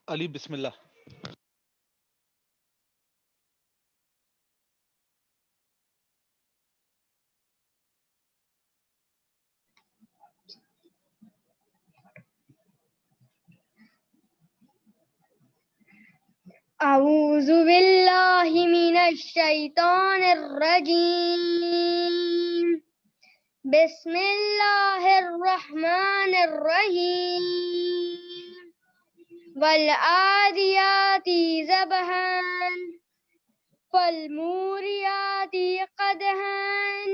अली बिस्मिल्लाह। अऊज़ु बिल्लाहि मिनश शैतानिर रजीम। बिस्मिल्लाहिर रहमानिर रहीम। वल आदियाति ज़बहन फल मूरियाति क़दहन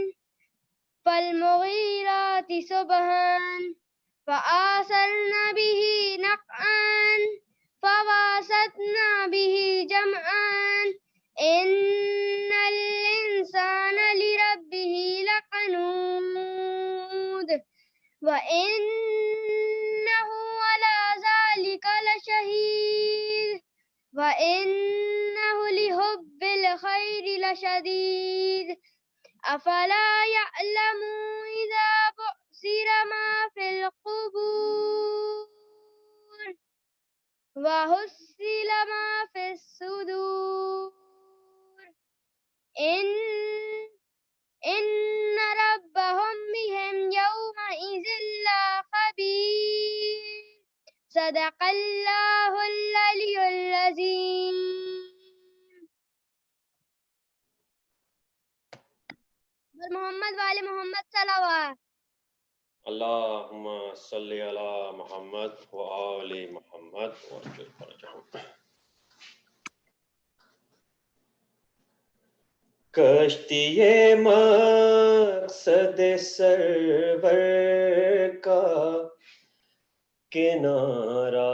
फल मुग़ीराति सुबहन फ़असरन बिही नक़अन फ़वसतन बिही जमअन इन्नल इंसान लिरब्बिही लक़नूद व इन्नहु अला ज़ालिका लशहीद व इन्नहु लिहुब्बिल खैरि लशदीद अफला यअलमु इज़ा बुअसिर मा फिल क़ुबूर व हुस्सिल मा फिस सुदूर इन्न रब्बहुम बिहिम यौमइज़िन लख़बीर सदक़ल्लाहुल अलियुल अज़ीम। मोहम्मद वाले मोहम्मद सल्लल्लाहु अल्लाहुम्मा सल्ली अला मुहम्मद व आले मुहम्मद वअज्जिल फरजहम। कश्तिये मक़सद सरवर का किनारा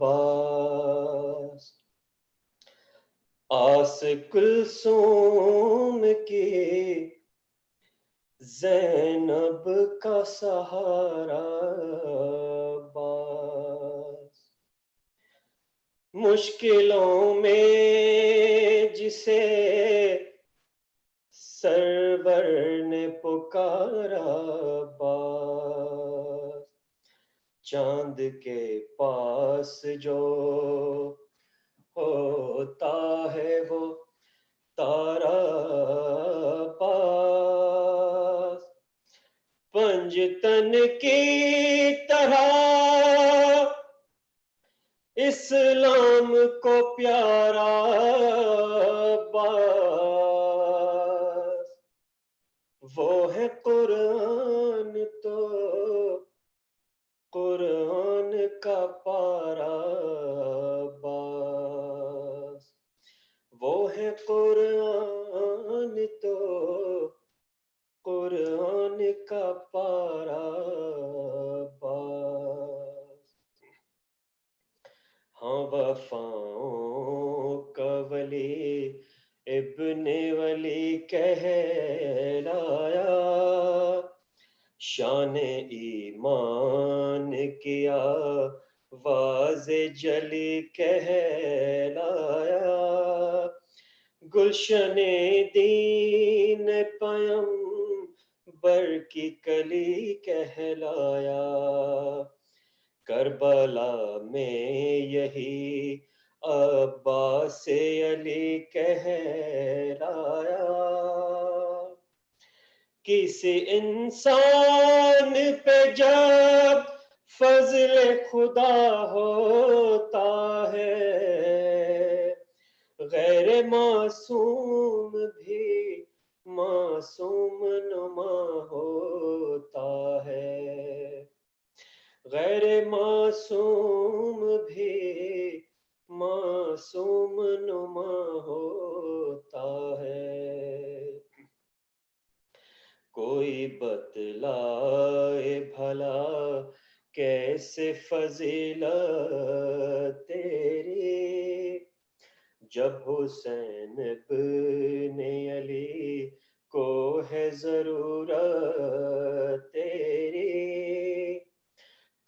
बास आस कुलसूम की ज़ैनब का सहारा बास मुश्किलों में जिसे सरवर ने पुकारा बास चांद के पास जो होता है वो तारा पास पंजतन की तरह इस्लाम को प्यारा बास वो है कुरान तो कुरान का पारा बास वो है कुरान तो कुरान का पारा बास हाँ वफ़ाओं का वली इब्ने वली कहलाया शान ईमान किया वाज़े जली कहलाया गुलशने दीन पयंबर की कली कहलाया करबला में यही अब्बास अली कहलाया किसी इंसान पे जब फजल खुदा होता है गैर मासूम भी मासूम नुमा होता है गैर मासूम भी मासूम नुमा होता है कोई बतलाए भला कैसे फजीलत तेरी जब हुसैन इब्ने अली को है जरूरत तेरी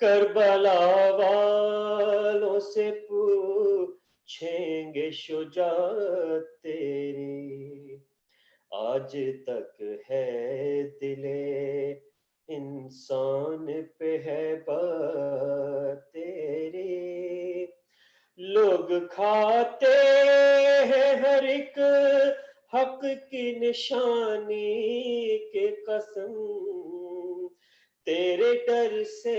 करबला वालों से पूछेंगे शुजाअत तेरी आज तक है दिले इंसान पे है बात तेरी लोग खाते हैं हर एक हक की निशानी के कसम, तेरे डर से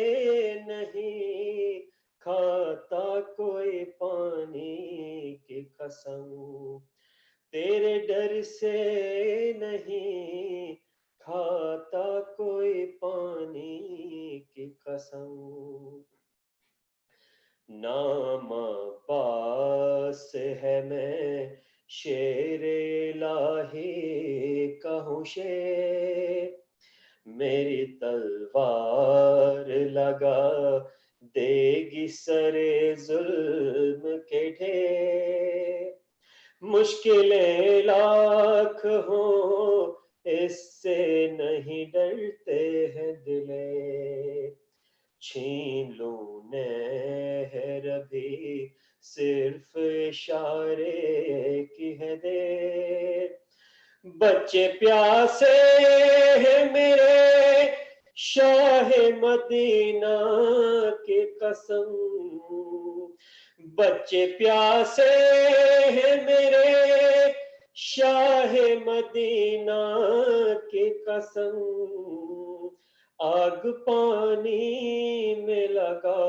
नहीं खाता कोई पानी की कसम, तेरे डर से नहीं खाता कोई पानी की कसम। नाम अब्बास है मैं शेरे लाही कहूँ शेर, मेरी तलवार लगा देगी सरे जुल्म के ढेर, मुश्किलें लाख हो इससे नहीं डरते हैं दिले, छीन लूं नहर भी सिर्फ इशारे की है देर, बच्चे प्यासे हैं मेरे शाह मदीना की कसम, बच्चे प्यासे हैं मेरे शाह मदीना की कसम, आग पानी में लगा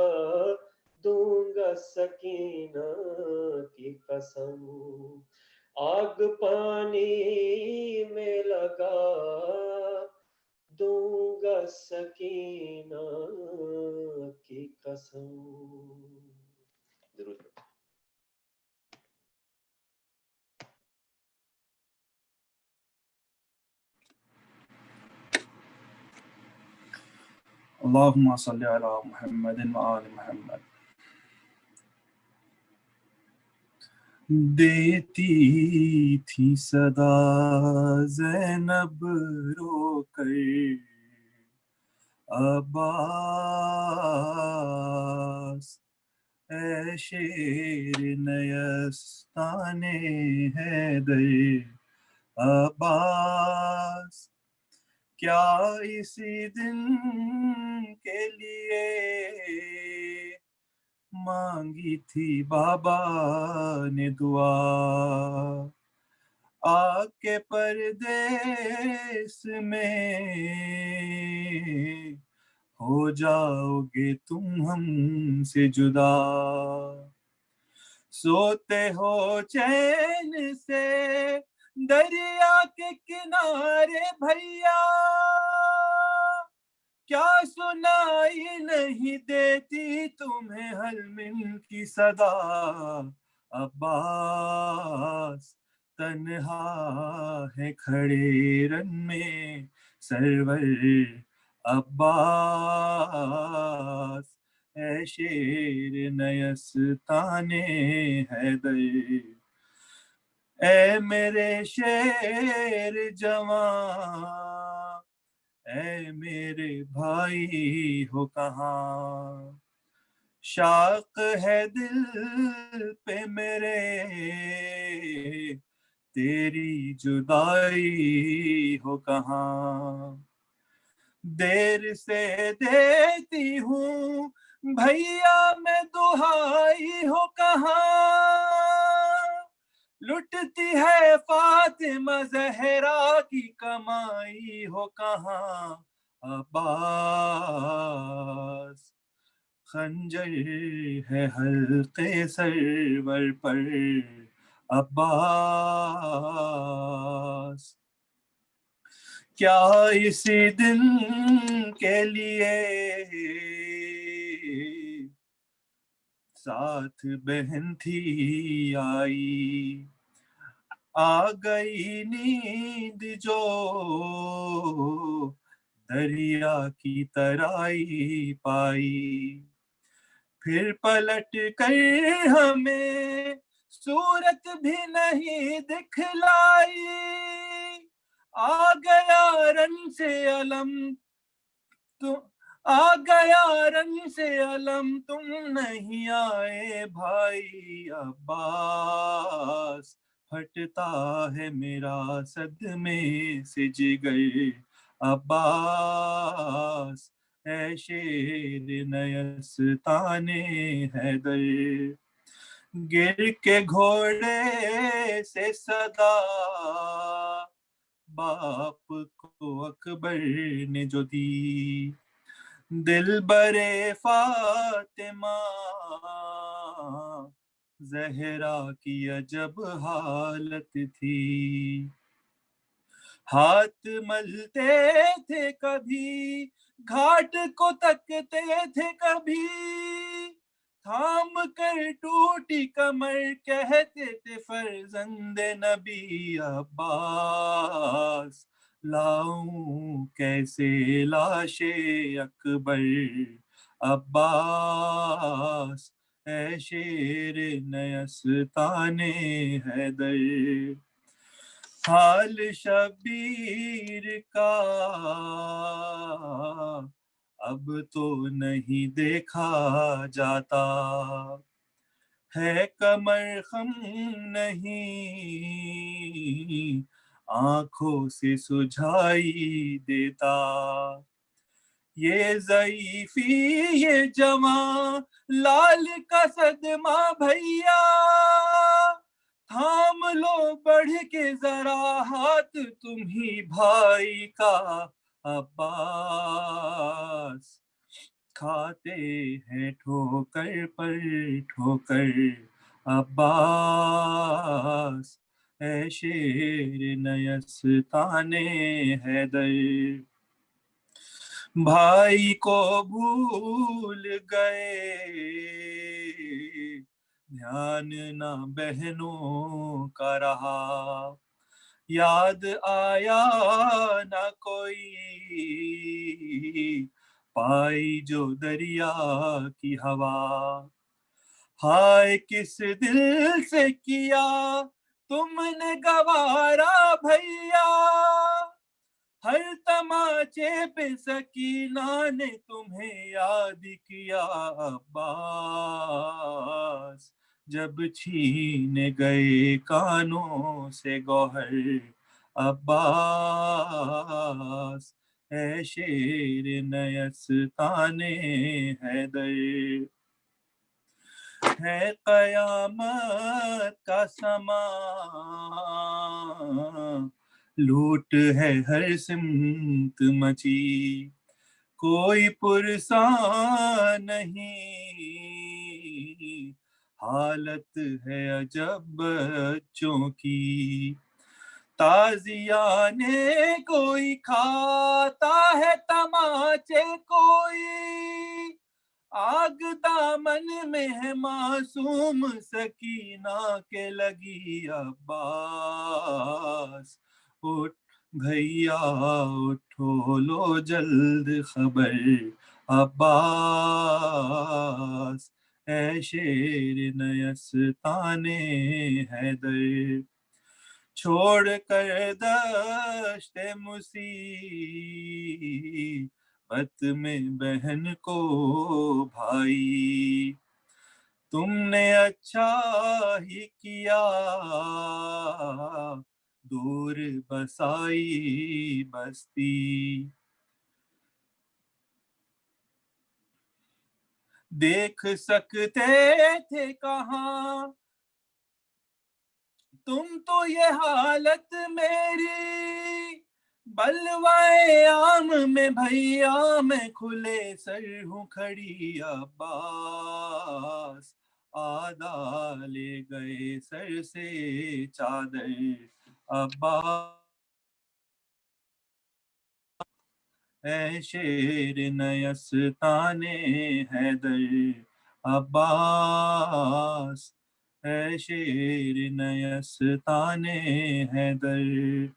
दूंगा सकीना की कसम, आग पानी में लगा दूंगा सकीना की कसम। जरूर। अल्लाहुम्मा सल्ली अला मुहम्मदिन व आलि मुहम्मद। देती थी सदा ज़ैनब रोकर अब्बास, ऐ शेर नयस्ताने हैदर अब्बास, क्या इसी दिन के लिए मांगी थी बाबा ने दुआ, आके परदेस में हो जाओगे तुम हमसे जुदा, सोते हो चैन से दरिया के किनारे भैया, क्या सुनाई नहीं देती तुम्हें हलमिन की सदा, अब्बास तन्हा है खड़े रन में सरवर अब्बास, ऐ शेर नयस्ताने हैदर, ऐ मेरे शेर जवान, ऐ मेरे भाई हो कहाँ, शाक है दिल पे मेरे तेरी जुदाई हो कहाँ, देर से देती हूँ भैया मैं दुहाई हो कहाँ, लुटती है फातिमा जहरा की कमाई हो कहाँ, अब्बास खंजर है हल्के सरवर पर अब्बास, क्या इसी दिन के लिए साथ बहन थी आई, आ गई नींद जो दरिया की तराई पाई, फिर पलट कर हमें सूरत भी नहीं दिखलाई, आ गया रन से अलम तो आ गया रन से अलम तुम नहीं आए भाई, अब्बास फटता है मेरा सदमे से जिगर, अब्बास ऐ शेर नयस्ताने हैदर, गिर के घोड़े से सदा बाप को अकबर ने जो दी, दिल बरे फातिमा जहरा की अजब हालत थी। हाथ मलते थे कभी, घाट को तकते थे कभी, थाम कर टूटी कमर कहते थे फर्जंदे नबी अब्बास। लाऊं कैसे लाशे अकबर अब्बास, ऐ शेर नयस्ताने हैदर। हाल शबीर का अब तो नहीं देखा जाता, है कमर खम नहीं आंखों से सुझाई देता। ये ज़ईफ़ी ये जवां लाल का सदमा भैया, थाम लो बढ़ के जरा हाथ तुम ही भाई का अब्बास। खाते हैं ठोकर पर ठोकर अब्बास, ऐ शेर नयस्ताने हैदर। भाई को भूल गए, ध्यान ना बहनों का रहा, याद आया ना कोई पाई जो दरिया की हवा। हाय किस दिल से किया तुमने गवारा भैया, हर तमाचे पे सकीना ने तुम्हें याद किया अब्बास। जब छीन गए कानों से गौहर अब्बास, ऐ शेर नयस्ताने हैदर। है कयामत का समा, लूट है हर सिमत मची, कोई पुरसा नहीं, हालत है अजब बच्चों की। ताजियाने कोई खाता है तमाचे कोई, आग दामन में है मासूम सकीना के लगी अब्बास। उठ भैया उठो लो जल्द खबर अब्बास, ऐ शेर नयस्ताने हैदर। छोड़ कर दश्ते मुसीबत में बहन को भाई, तुमने अच्छा ही किया दूर बसाई बस्ती। देख सकते थे कहाँ तुम तो ये हालत मेरी, बलवाए आम में भैया मैं खुले सर हूँ खड़ी अब्बास। आधा ले गए सर से चादर अब्बास, ऐ शेर नयस्ताने हैदर अब्बास, ऐ शेर नयस्ताने हैदर।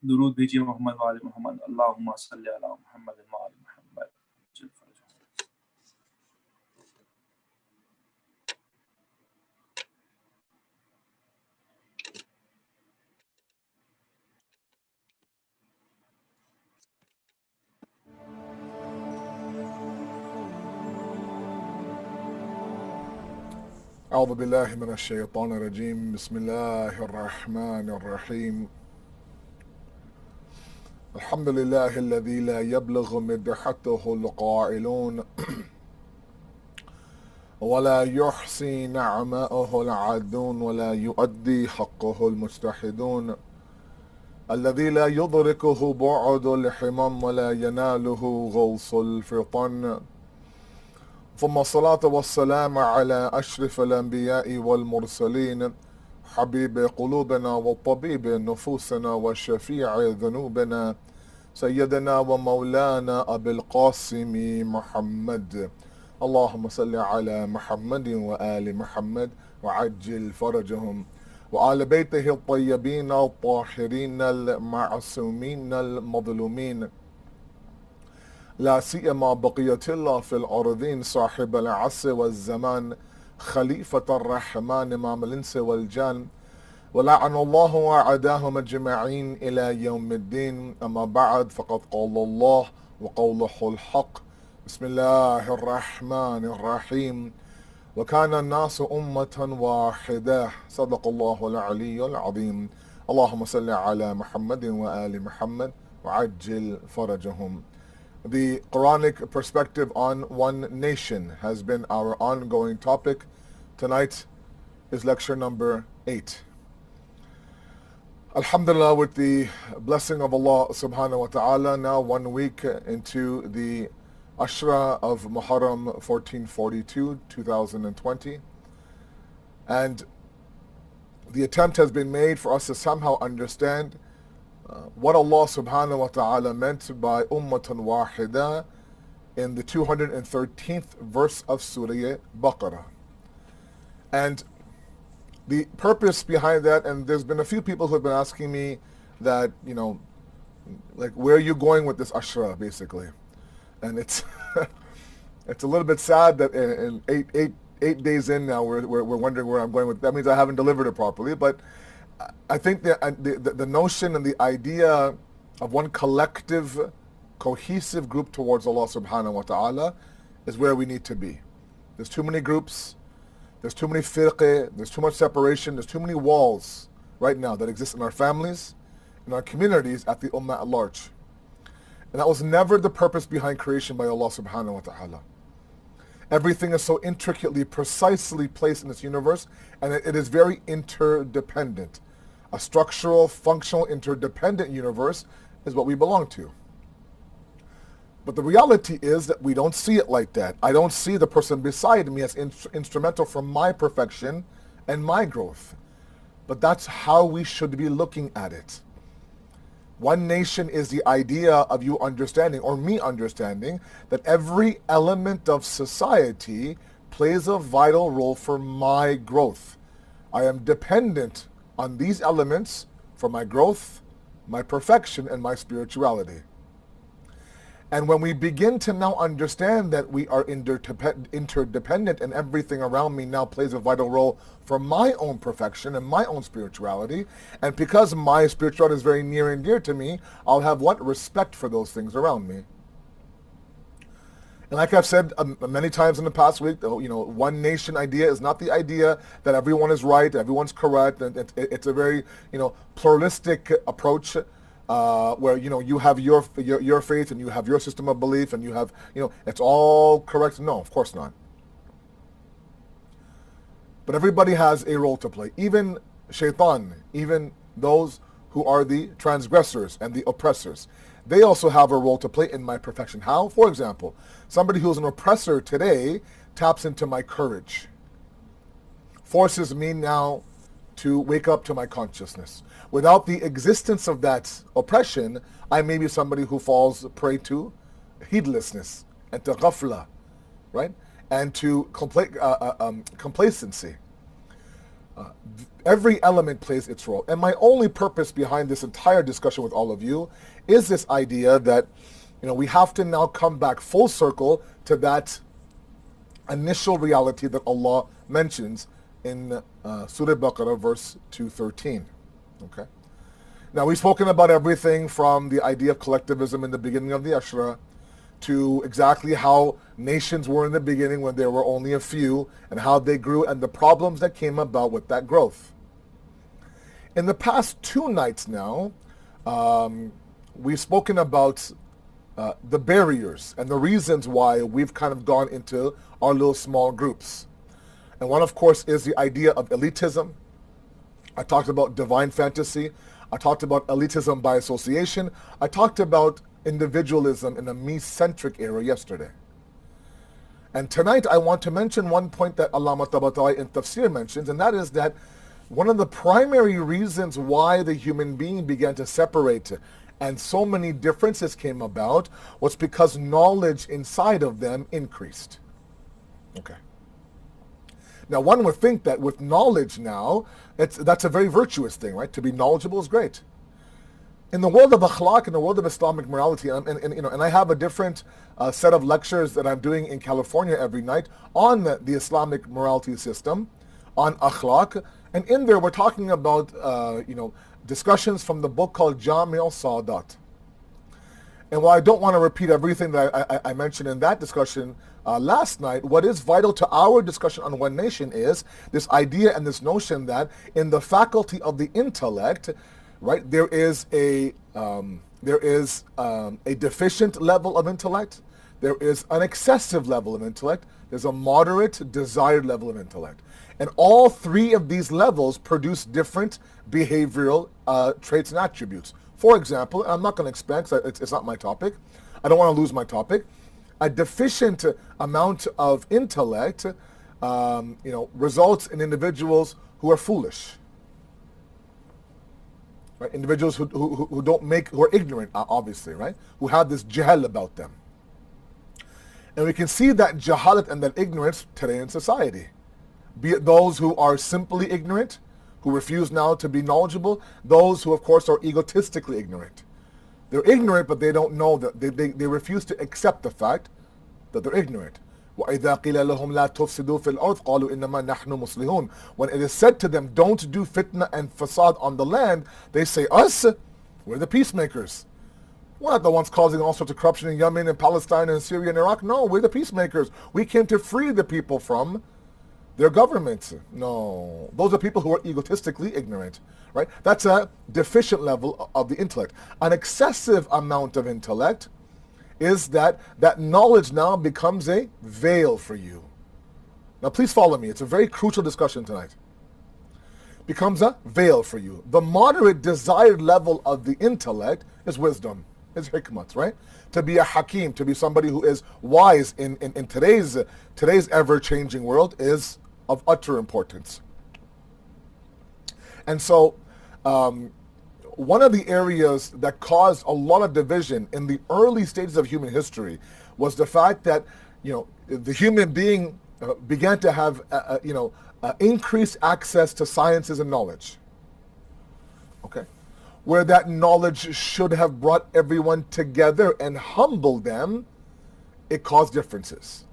दुरूद भेजिए मोहम्मद वाले मोहम्मद, अल्लाहुम्मा सल्ली अला मोहम्मद व आले Mohammad. أعوذ بالله من الشيطان الرجيم. بسم الله الرحمن الرحيم. الحمد لله الذي لا يبلغ مدحته القائلون ولا يحصي نعماءه العادون ولا يؤدي حقه المجتحدون الذي لا يدركه بعد الحمم ولا يناله غوص الفطن ثم الصلاة والسلام على أشرف الأنبياء والمرسلين حبيب قلوبنا وطبيب نفوسنا وشفيع ذنوبنا سيدنا ومولانا أبي القاسم محمد اللهم صل على محمد وآل محمد وعجل فرجهم وآل بيته الطيبين الطاهرين المعصومين المظلومين لا سيما بقية الله في الأرضين صاحب العصر والزمان خليفة الرحمن إمام الإنس والجان ولعن الله وعداهم أجمعين إلى يوم الدين أما بعد فقد قال الله وقوله الحق بسم الله الرحمن الرحيم وكان الناس أمة واحدة صدق الله العلي العظيم اللهم صل على محمد وآل محمد وعجل فرجهم. The Quranic perspective on one nation has been our ongoing topic. Tonight is lecture number 8. Alhamdulillah, with the blessing of Allah subhanahu wa ta'ala, now 1 week into the Ashra of Muharram 1442, 2020. And the attempt has been made for us to somehow understand what Allah subhanahu wa ta'ala meant by Ummatan Wahida in the 213th verse of Surah Baqarah. And the purpose behind that, and there's been a few people who have been asking me that, like, where are you going with this Ashra, basically? And it's it's a little bit sad that in eight days in now, we're wondering where I'm going with. That means I haven't delivered it properly. But I think the notion and the idea of one collective, cohesive group towards Allah subhanahu wa ta'ala is where we need to be. There's too many groups, there's too many firqe, there's too much separation, there's too many walls right now that exist in our families, in our communities, at the ummah at large. And that was never the purpose behind creation by Allah subhanahu wa ta'ala. Everything is so intricately, precisely placed in this universe, and it is very interdependent. A structural, functional, interdependent universe is what we belong to. But the reality is that we don't see it like that. I don't see the person beside me as instrumental for my perfection and my growth. But that's how we should be looking at it. One nation is the idea of you understanding, or me understanding, that every element of society plays a vital role for my growth. I am dependent on these elements for my growth, my perfection, and my spirituality. And when we begin to now understand that we are interdependent and everything around me now plays a vital role for my own perfection and my own spirituality, and because my spirituality is very near and dear to me, I'll have what? Respect for those things around me. And like I've said many times in the past week, one nation idea is not the idea that everyone is right, everyone's correct. It's a very, pluralistic approach. Where you have your faith and you have your system of belief and you have it's all correct. No, of course not. But everybody has a role to play. Even shaitan, even those who are the transgressors and the oppressors, they also have a role to play in my perfection. How? For example, somebody who's an oppressor today taps into my courage, forces me now to wake up to my consciousness. Without the existence of that oppression, I may be somebody who falls prey to heedlessness and to ghafla, right? And to complacency. Every element plays its role. And my only purpose behind this entire discussion with all of you is this idea that we have to now come back full circle to that initial reality that Allah mentions in Surah Baqarah, verse 213. Okay. Now, we've spoken about everything from the idea of collectivism in the beginning of the Ashra to exactly how nations were in the beginning when there were only a few and how they grew and the problems that came about with that growth. In the past 2 nights now, we've spoken about the barriers and the reasons why we've kind of gone into our little small groups. And one, of course, is the idea of elitism. I talked about divine fantasy. I talked about elitism by association. I talked about individualism in a me-centric era yesterday. And tonight I want to mention one point that Allama Tabatabai in Tafsir mentions, and that is that one of the primary reasons why the human being began to separate and so many differences came about was because knowledge inside of them increased. Okay. Now one would think that with knowledge now, that's a very virtuous thing, right? To be knowledgeable is great. In the world of akhlaq, in the world of Islamic morality, and I have a different set of lectures that I'm doing in California every night on the Islamic morality system, on akhlaq, and in there we're talking about discussions from the book called Jami al-Sadat. And while I don't want to repeat everything that I mentioned in that discussion last night, what is vital to our discussion on One Nation is this idea and this notion that in the faculty of the intellect, right, there is a deficient level of intellect, there is an excessive level of intellect, there's a moderate desired level of intellect. And all three of these levels produce different behavioral traits and attributes. For example, I'm not going to expand because it's not my topic. I don't want to lose my topic. A deficient amount of intellect, results in individuals who are foolish. Right? Individuals who are ignorant, obviously, right? Who have this jahl about them. And we can see that jahalat and that ignorance today in society. Be it those who are simply ignorant, who refuse now to be knowledgeable, those who, of course, are egotistically ignorant. They're ignorant, but they don't know that. They refuse to accept the fact that they're ignorant. وَإِذَا قِيلَ لَهُمْ لَا تُفْسِدُوا فِي الْأَرْضِ قَالُوا إِنَّمَا نَحْنُ مُصْلِحُونَ. When it is said to them, don't do fitna and fasad on the land, they say, us? We're the peacemakers. We're not the ones causing all sorts of corruption in Yemen and Palestine and Syria and Iraq. No, we're the peacemakers. We came to free the people from their governments. No, those are people who are egotistically ignorant, right? That's a deficient level of the intellect. An excessive amount of intellect is that knowledge now becomes a veil for you. Now please follow me. It's a very crucial discussion tonight. Becomes a veil for you. The moderate desired level of the intellect is wisdom, is hikmat, right? To be a hakim, to be somebody who is wise in today's ever-changing world is of utter importance. And so one of the areas that caused a lot of division in the early stages of human history was the fact that the human being began to have increased access to sciences and knowledge. Okay, where that knowledge should have brought everyone together and humbled them, it caused differences.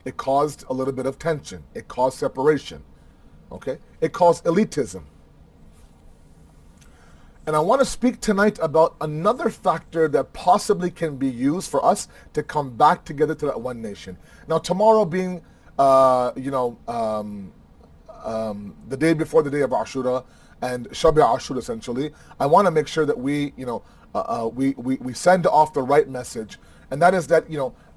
It caused a little bit of tension. It caused separation. Okay? It caused elitism. And I want to speak tonight about another factor that possibly can be used for us to come back together to that one nation. Now, tomorrow being, the day before the day of Ashura and Shabi Ashura, essentially, I want to make sure that we send off the right message. And that is that,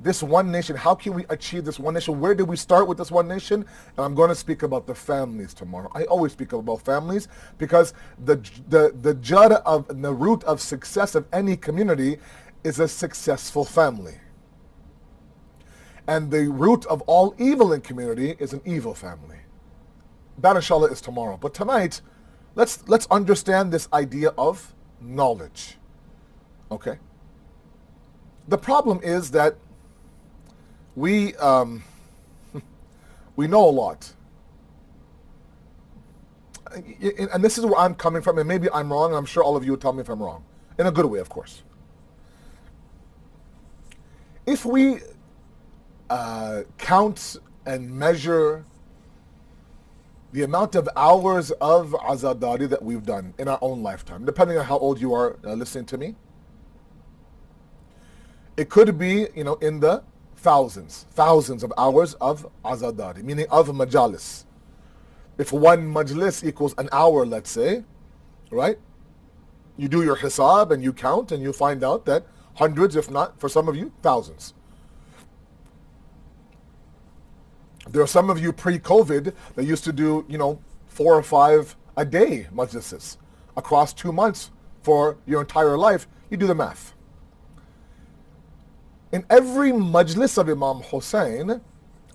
this one nation, how can we achieve this one nation? Where did we start with this one nation? And I'm going to speak about the families tomorrow. I always speak about families because the jada of the root of success of any community is a successful family. And the root of all evil in community is an evil family. That inshallah is tomorrow. But tonight, let's understand this idea of knowledge. Okay? The problem is that we know a lot. And this is where I'm coming from, and maybe I'm wrong, and I'm sure all of you will tell me if I'm wrong. In a good way, of course. If we count and measure the amount of hours of azadari that we've done in our own lifetime, depending on how old you are listening to me, it could be, in the thousands of hours of azadari, meaning of majalis. If one majlis equals an hour, let's say, right? You do your hisab and you count and you find out that hundreds, if not, for some of you, thousands. There are some of you pre-COVID that used to do, 4 or 5 a day majlises across 2 months for your entire life. You do the math. In every majlis of Imam Hussein,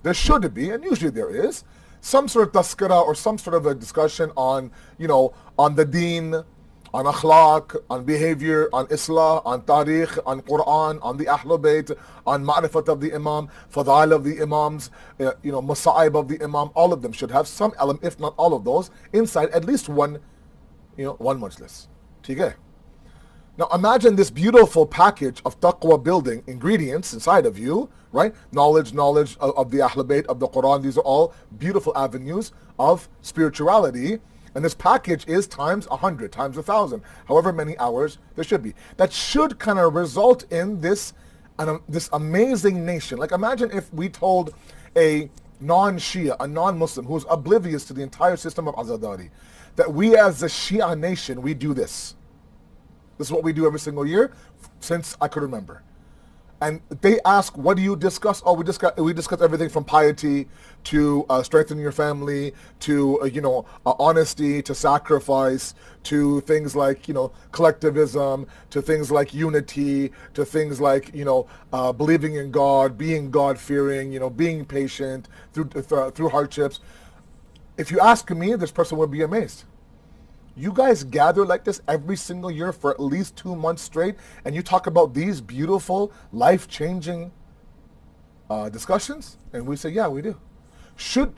there should be, and usually there is, some sort of tazkira or some sort of a discussion on, on the deen, on akhlaq, on behavior, on islah, on tariq, on Quran, on the Ahlul Bayt, on ma'rifat of the Imam, fadail of the Imams, masa'ib of the Imam. All of them should have some element, if not all of those, inside at least one majlis. Okay. Now imagine this beautiful package of taqwa building ingredients inside of you, right? Knowledge of the Ahlul Bayt, of the Quran. These are all beautiful avenues of spirituality. And this package is times 100, times 1,000, however many hours there should be. That should kind of result in this amazing nation. Like imagine if we told a non-Shia, a non-Muslim who's oblivious to the entire system of Azadari, that we as the Shia nation, we do this. This is what we do every single year since I could remember. And they ask, what do you discuss? Oh, we discuss everything from piety to strengthening your family to, honesty, to sacrifice, to things like, collectivism, to things like unity, to things like, believing in God, being God-fearing, being patient through hardships. If you ask me, this person would be amazed. You guys gather like this every single year for at least 2 months straight, and you talk about these beautiful, life-changing discussions? And we say, yeah, we do.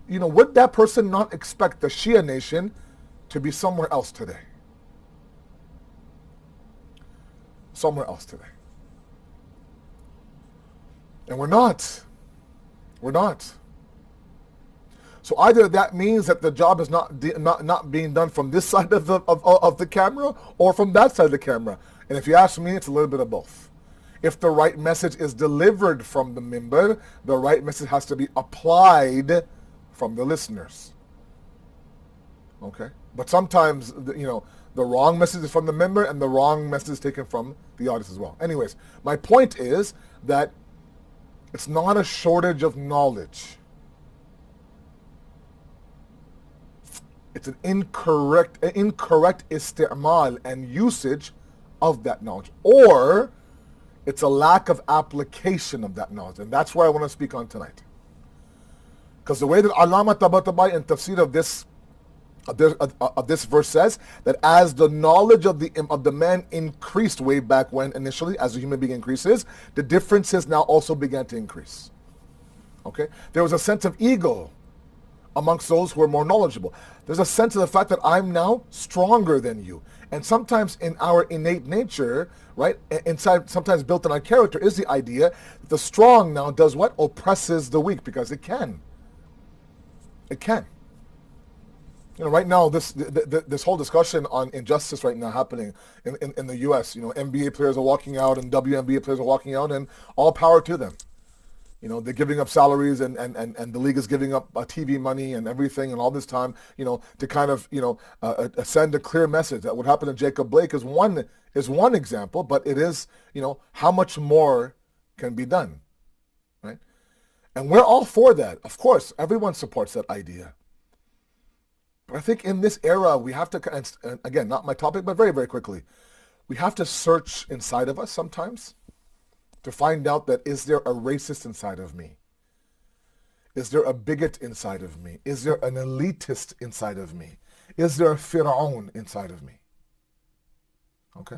Would that person not expect the Shia nation to be somewhere else today? Somewhere else today. And we're not. We're not. So either that means that the job is not being done from this side of the camera or from that side of the camera. And if you ask me, it's a little bit of both. If the right message is delivered from the mimbar, the right message has to be applied from the listeners. Okay? But sometimes, the wrong message is from the mimbar and the wrong message is taken from the audience as well. Anyways, my point is that it's not a shortage of knowledge. It's an incorrect isti'mal and usage of that knowledge. Or it's a lack of application of that knowledge. And that's what I want to speak on tonight. Because the way that Allama Tabatabai in tafsir of this verse says, that as the knowledge of the man increased way back when initially, as a human being increases, the differences now also began to increase. Okay? There was a sense of ego amongst those who are more knowledgeable. There's a sense of the fact that I'm now stronger than you. And sometimes in our innate nature, right, inside, sometimes built in our character, is the idea that the strong now does what? Oppresses the weak, because it can. It can. Right now, this whole discussion on injustice right now happening in the U.S., NBA players are walking out and WNBA players are walking out, and all power to them. They're giving up salaries and the league is giving up TV money and everything and all this time, to kind of, send a clear message. That what happened to Jacob Blake is one example, but it is, how much more can be done, right? And we're all for that. Of course, everyone supports that idea. But I think in this era, we have to, and again, not my topic, but very, very quickly, we have to search inside of us sometimes to find out that, is there a racist inside of me? Is there a bigot inside of me? Is there an elitist inside of me? Is there a Fir'aun inside of me? Okay?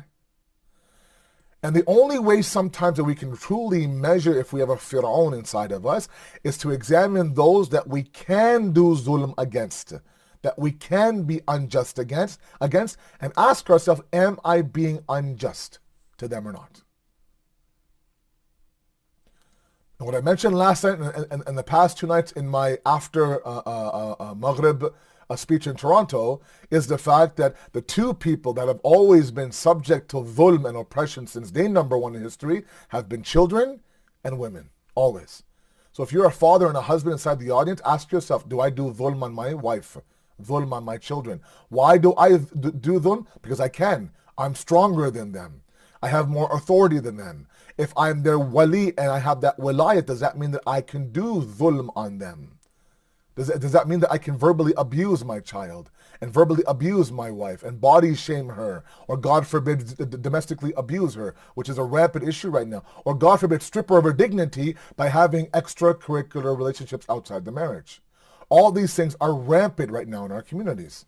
And the only way sometimes that we can truly measure if we have a Fir'aun inside of us is to examine those that we can do zulm against, that we can be unjust against, and ask ourselves, am I being unjust to them or not? And what I mentioned last night and the past 2 nights in my after Maghrib speech in Toronto is the fact that the 2 people that have always been subject to dhulm and oppression since day number 1 in history have been children and women, always. So if you're a father and a husband inside the audience, ask yourself, do I do dhulm on my wife, dhulm on my children? Why do I do dhulm? Because I can. I'm stronger than them. I have more authority than them. If I'm their wali and I have that wilayat, does that mean that I can do dhulm on them? Does that mean that I can verbally abuse my child and verbally abuse my wife and body shame her, or God forbid domestically abuse her, which is a rampant issue right now, or God forbid strip her of her dignity by having extracurricular relationships outside the marriage? All these things are rampant right now in our communities,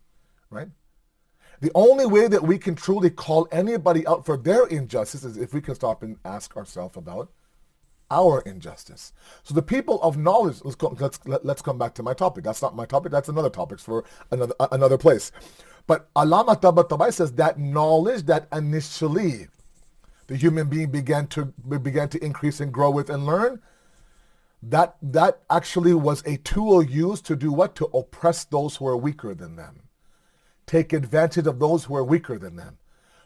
right? The only way that we can truly call anybody out for their injustice is if we can stop and ask ourselves about our injustice. So the people of knowledge, let's come back to my topic. That's not my topic, that's another topic for another place. But Allama Tabatabai says that knowledge that initially the human being began to increase and grow with and learn, that actually was a tool used to do what? To oppress those who are weaker than them. Take advantage of those who are weaker than them.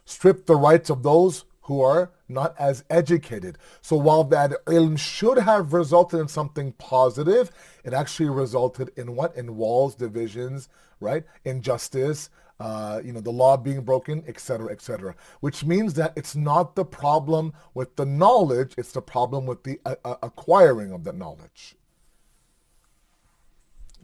Strip the rights of those who are not as educated. So while that ilm should have resulted in something positive, it actually resulted in what? In walls, divisions, right? Injustice, the law being broken, etc., etc. Which means that it's not the problem with the knowledge, it's the problem with the acquiring of the knowledge.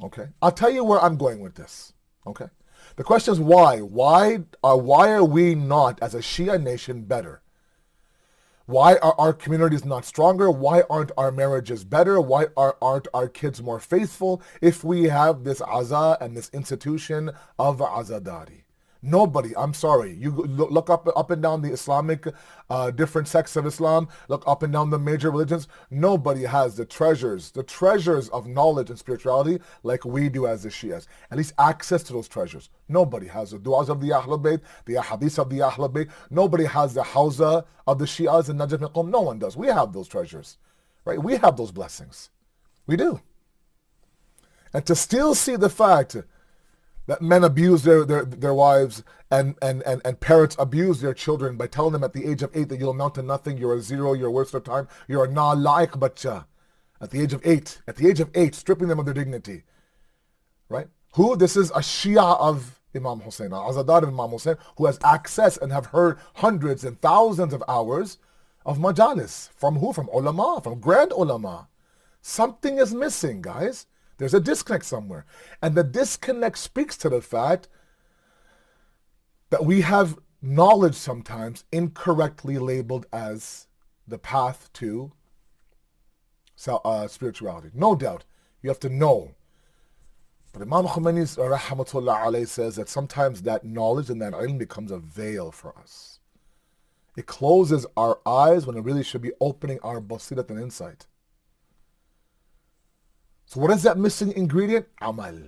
Okay? I'll tell you where I'm going with this. Okay? The question is why? Why are we not, as a Shia nation, better? Why are our communities not stronger? Why aren't our marriages better? Why aren't our kids more faithful if we have this aza and this institution of azadari? Nobody, I'm sorry, you look up and down the Islamic different sects of Islam, look up and down the major religions, nobody has the treasures of knowledge and spirituality like we do as the Shias. At least access to those treasures. Nobody has the du'as of the Ahlul Bayt, the ahadith of the Ahlul Bayt. Nobody has the hawza of the Shias and Najaf and Qum. No one does. We have those treasures, right? We have those blessings. We do. And to still see the fact that men abuse their wives and parents abuse their children by telling them at the age of 8 that you'll amount to nothing, you're a zero, you're a waste of time, you're a na-laik bacha. At the age of 8, stripping them of their dignity. Right? Who? This is a Shia of Imam Hussein, Azadar of Imam Hussein, who has access and have heard hundreds and thousands of hours of majalis. From who? From ulama, from grand ulama. Something is missing, guys. There's a disconnect somewhere. And the disconnect speaks to the fact that we have knowledge sometimes incorrectly labeled as the path to spirituality. No doubt. You have to know. But Imam Khomeini rahmatullah alayhi says that sometimes that knowledge and that ilm becomes a veil for us. It closes our eyes when it really should be opening our basirat and insight. So what is that missing ingredient? Amal.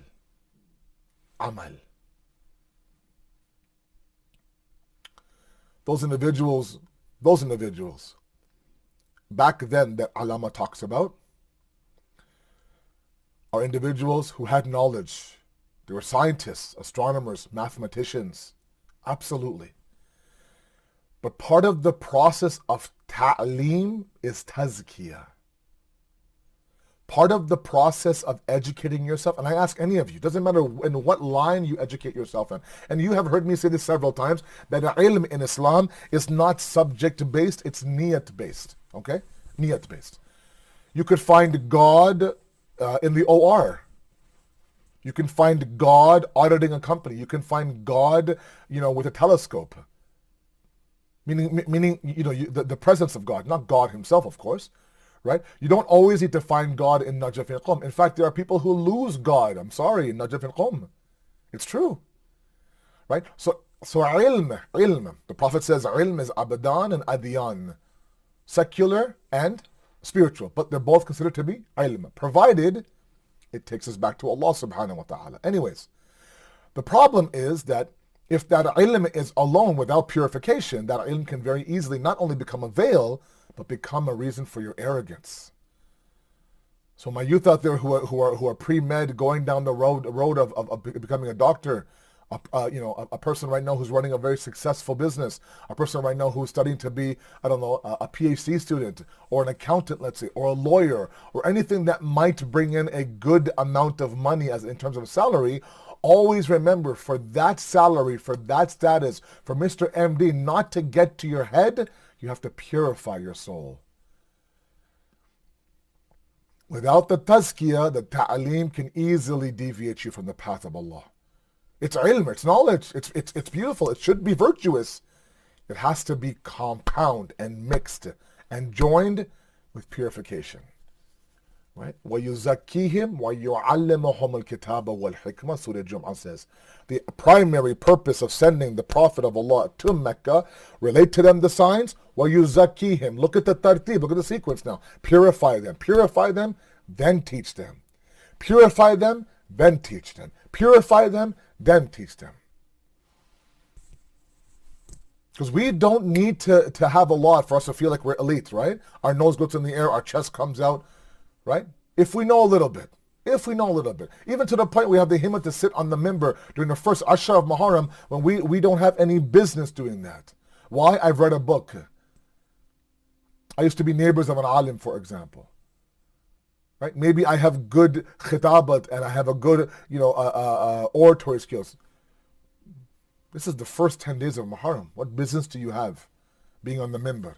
Amal. Those individuals, back then that Allama talks about, are individuals who had knowledge. They were scientists, astronomers, mathematicians. Absolutely. But part of the process of ta'aleem is tazkiyah. Part of the process of educating yourself, and I ask any of you, doesn't matter in what line you educate yourself in, and you have heard me say this several times, that ilm in Islam is not subject-based, it's niyat-based, okay? Niyat-based. You could find God in the OR. You can find God auditing a company. You can find God, with a telescope. Meaning, the presence of God, not God himself, of course. Right? You don't always need to find God in Najaf and Qum. In fact, there are people who lose God, I'm sorry, in Najaf and Qum. It's true. Right? So ilm, the Prophet says ilm is abadan and adiyan, secular and spiritual, but they're both considered to be ilm, provided it takes us back to Allah subhanahu wa ta'ala. Anyways, the problem is that if that ilm is alone without purification, that ilm can very easily not only become a veil, but become a reason for your arrogance. So my youth out there who are pre-med, going down the road of becoming a doctor, a person right now who's running a very successful business, a person right now who's studying to be, a PhD student, or an accountant, let's say, or a lawyer, or anything that might bring in a good amount of money as in terms of salary, always remember, for that salary, for that status, for Mr. MD not to get to your head, you have to purify your soul. Without the tazkiyah, the ta'aleem can easily deviate you from the path of Allah. It's ilm, it's knowledge, it's beautiful, it should be virtuous. It has to be compound and mixed and joined with purification. Right? وَيُزَكِّيهِمْ وَيُعَلِّمُهُمُ الْكِتَابَ وَالْحِكْمَةِ Surah Jum'ah says. The primary purpose of sending the Prophet of Allah to Mecca, relate to them the signs, وَيُزَكِّيهِمْ. Look at the tartib, look at the sequence now. Purify them, then teach them. Purify them, then teach them. Purify them, then teach them. Because we don't need to have a lot for us to feel like we're elite, right? Our nose goes in the air, our chest comes out, right? If we know a little bit. Even to the point we have the himmah to sit on the minbar during the first Ashra of Muharram when we don't have any business doing that. Why? I've read a book. I used to be neighbors of an alim, for example. Right? Maybe I have good khitabat and I have a good, oratory skills. This is the first 10 days of Muharram. What business do you have being on the minbar?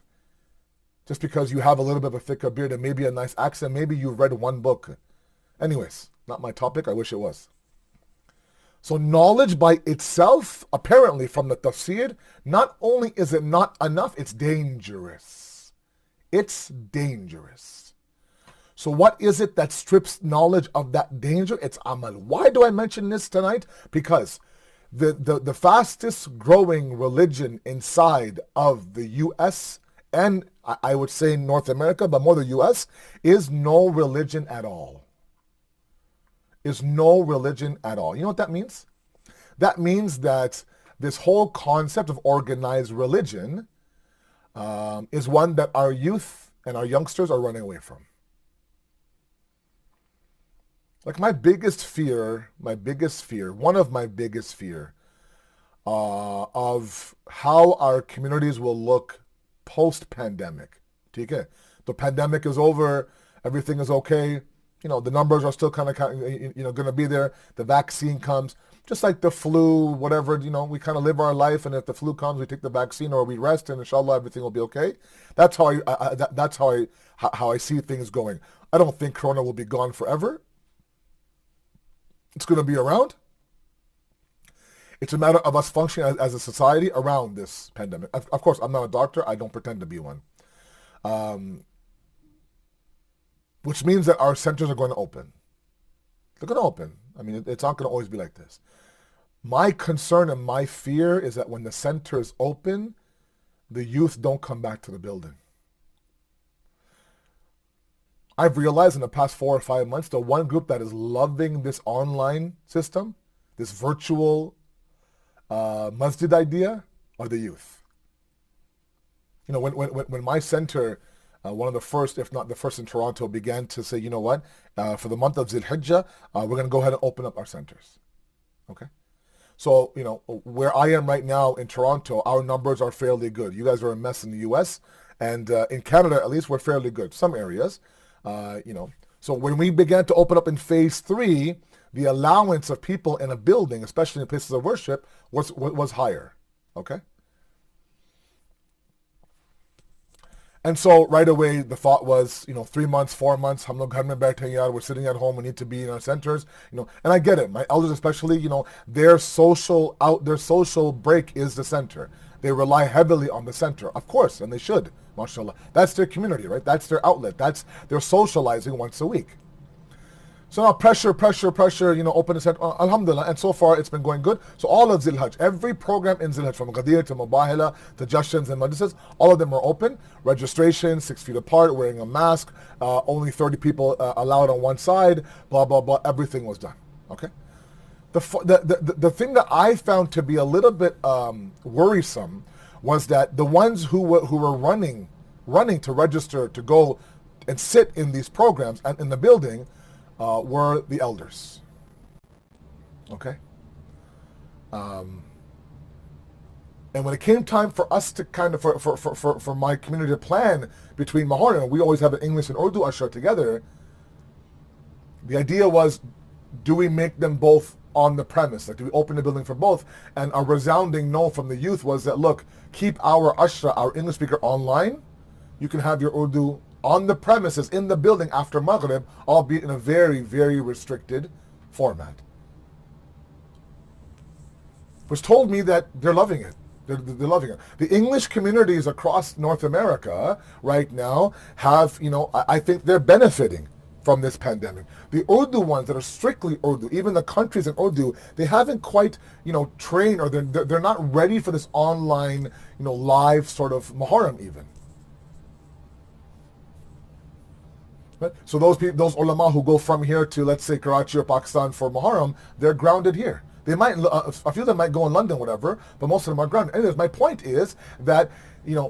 Just because you have a little bit of a thicker beard and maybe a nice accent, maybe you've read one book. Anyways, not my topic, I wish it was. So knowledge by itself, apparently from the tafsir, not only is it not enough, it's dangerous. It's dangerous. So what is it that strips knowledge of that danger? It's amal. Why do I mention this tonight? Because the fastest growing religion inside of the U.S. and I would say North America, but more the U.S., is no religion at all. Is no religion at all. You know what that means? That means that this whole concept of organized religion is one that our youth and our youngsters are running away from. Like one of my biggest fear of how our communities will look post-pandemic. Okay? The pandemic is over, everything is okay, the numbers are still kind of going to be there. The vaccine comes, just like the flu, whatever, we kind of live our life, and if the flu comes, we take the vaccine or we rest, and inshallah everything will be okay. That's how I see things going. I don't think Corona will be gone forever. It's going to be around. It's a matter of us functioning as a society around this pandemic. Of course, I'm not a doctor. I don't pretend to be one. Which means that our centers are going to open. They're going to open. I mean, it's not going to always be like this. My concern and my fear is that when the centers open, the youth don't come back to the building. I've realized in the past 4 or 5 months, the one group that is loving this online system, this virtual masjid idea, are the youth. When my center, one of the first, if not the first in Toronto, began to say, for the month of Zil Hijjah, we're going to go ahead and open up our centers. Okay? So, where I am right now in Toronto, our numbers are fairly good. You guys are a mess in the U.S., and in Canada, at least, we're fairly good. Some areas, So when we began to open up in phase 3, the allowance of people in a building, especially in places of worship, was higher. Okay? And so right away the thought was, 3 months, 4 months, we're sitting at home, we need to be in our centers, and I get it. My elders especially, their social break is the center. They rely heavily on the center, of course, and they should, mashallah. That's their community, right? That's their outlet. They're socializing once a week. So now pressure, open the center, alhamdulillah, and so far it's been going good. So all of Zil Hajj, every program in Zil Hajj, from Ghadir to Mubahila to Jashrins and Madrasas, all of them are open. Registration, 6 feet apart, wearing a mask, only 30 people allowed on one side, blah, blah, blah, everything was done, okay? The thing that I found to be a little bit worrisome was that the ones who were running to register to go and sit in these programs and in the building were the elders. Okay? And when it came time for us to kind of, for my community to plan between Muharram, we always have an English and Urdu Ashra together, the idea was, do we make them both on the premise? Like, do we open the building for both? And a resounding no from the youth was that, look, keep our Ashra, our English speaker, online. You can have your Urdu on the premises, in the building after Maghrib, albeit in a very, very restricted format. Which told me that they're loving it. They're loving it. The English communities across North America right now have, I think they're benefiting from this pandemic. The Urdu ones that are strictly Urdu, even the countries in Urdu, they haven't quite, trained, or they're not ready for this online, live sort of Muharram even. Right? So those ulama who go from here to, let's say, Karachi or Pakistan for Muharram, they're grounded here. They might, a few of them might go in London, whatever, but most of them are grounded. Anyways, my point is that,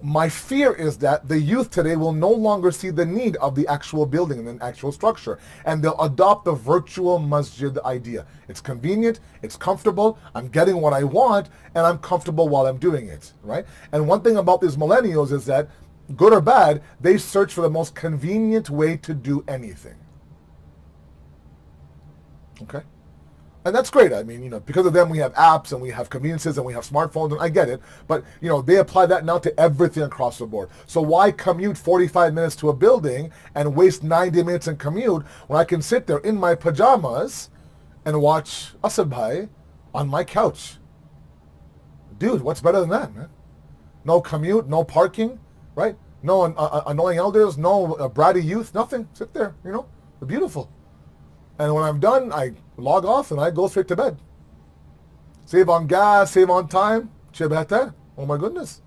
my fear is that the youth today will no longer see the need of the actual building and the actual structure, and they'll adopt the virtual masjid idea. It's convenient, it's comfortable, I'm getting what I want, and I'm comfortable while I'm doing it, right? And one thing about these millennials is that, good or bad, they search for the most convenient way to do anything. Okay? And that's great. I mean, because of them, we have apps and we have conveniences and we have smartphones, and I get it. But, they apply that now to everything across the board. So why commute 45 minutes to a building and waste 90 minutes in commute when I can sit there in my pajamas and watch Asad Bhai on my couch? Dude, what's better than that, man? No commute, no parking, right? No annoying elders, no bratty youth, nothing. Sit there, they're beautiful. And when I'm done, I log off and I go straight to bed. Save on gas, save on time. Oh my goodness.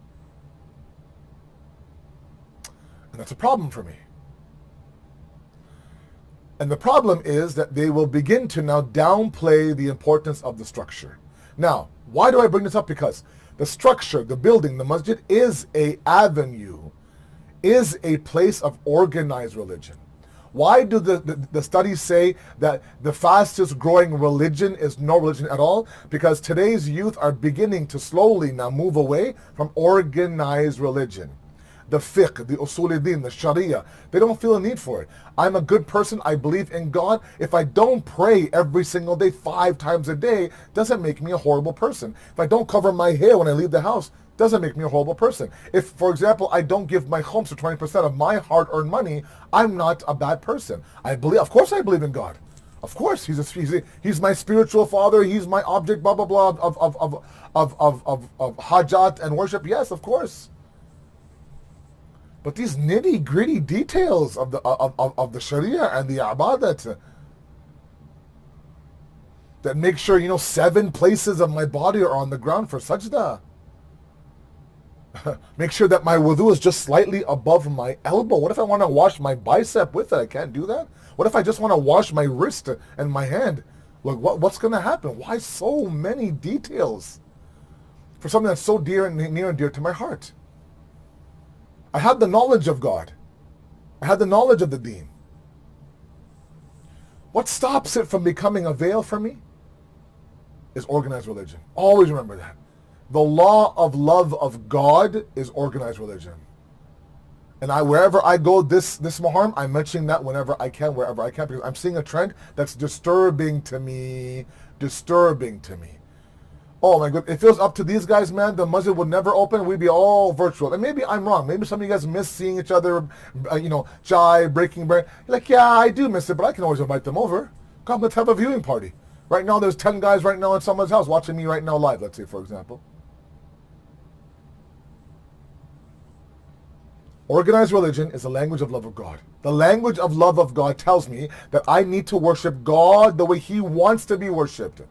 And that's a problem for me. And the problem is that they will begin to now downplay the importance of the structure. Now, why do I bring this up? Because the structure, the building, the masjid is a avenue, is a place of organized religion. Why do the studies say that the fastest growing religion is no religion at all? Because today's youth are beginning to slowly now move away from organized religion. The fiqh, the usul-e-din, the sharia, they don't feel a need for it. I'm a good person, I believe in God. If I don't pray every single day, 5 times a day, doesn't make me a horrible person. If I don't cover my hair when I leave the house, doesn't make me a horrible person. If, for example, I don't give my khums or 20% of my hard-earned money, I'm not a bad person. Of course I believe in God. Of course, he's my spiritual father, he's my object, blah, blah, blah, of hajat and worship. Yes, of course. But these nitty-gritty details of the sharia and the ibadat that make sure, 7 places of my body are on the ground for sajda. Make sure that my wudu is just slightly above my elbow. What if I want to wash my bicep with it? I can't do that. What if I just want to wash my wrist and my hand? Look, what's going to happen? Why so many details for something that's so near and dear to my heart? I have the knowledge of God. I have the knowledge of the deen. What stops it from becoming a veil for me is organized religion. Always remember that. The law of love of God is organized religion. And wherever I go this Muharram, I'm mentioning that whenever I can, wherever I can, because I'm seeing a trend that's disturbing to me. Oh my God, it feels up to these guys, man. The masjid would never open. We'd be all virtual. And maybe I'm wrong. Maybe some of you guys miss seeing each other, chai, breaking bread. You're like, yeah, I do miss it, but I can always invite them over. Come, let's have a viewing party. Right now, there's 10 guys right now in someone's house watching me right now live, let's say, for example. Organized religion is the language of love of God. The language of love of God tells me that I need to worship God the way He wants to be worshipped.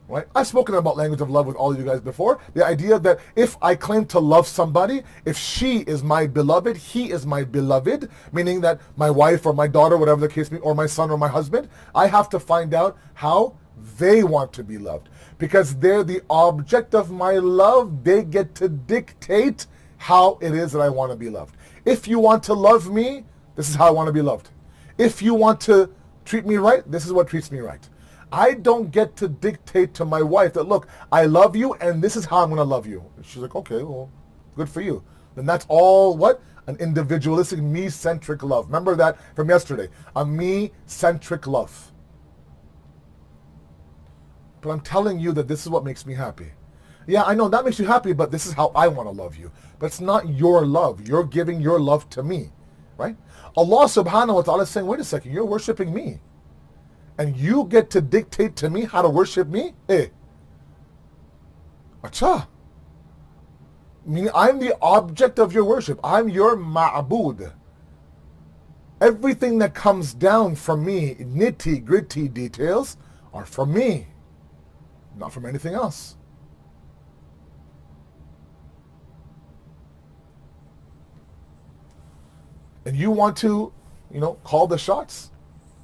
Right? I've spoken about language of love with all of you guys before. The idea that if I claim to love somebody, if she is my beloved, he is my beloved, meaning that my wife or my daughter, whatever the case may be, or my son or my husband, I have to find out how they want to be loved. Because they're the object of my love, they get to dictate how it is that I want to be loved. If you want to love me, this is how I want to be loved. If you want to treat me right, this is what treats me right. I don't get to dictate to my wife that, look, I love you and this is how I'm going to love you. She's like, okay, well, good for you. Then that's all what? An individualistic, me-centric love. Remember that from yesterday. A me-centric love. but I'm telling you that this is what makes me happy. Yeah, I know that makes you happy, but this is how I want to love you. But it's not your love. You're giving your love to me, right? Allah subhanahu wa ta'ala is saying, wait a second, you're worshiping me. And you get to dictate to me how to worship me? Acha. Meaning I'm the object of your worship. I'm your ma'bud. Everything that comes down from me, nitty gritty details, are from me, not from anything else. And you want to, call the shots.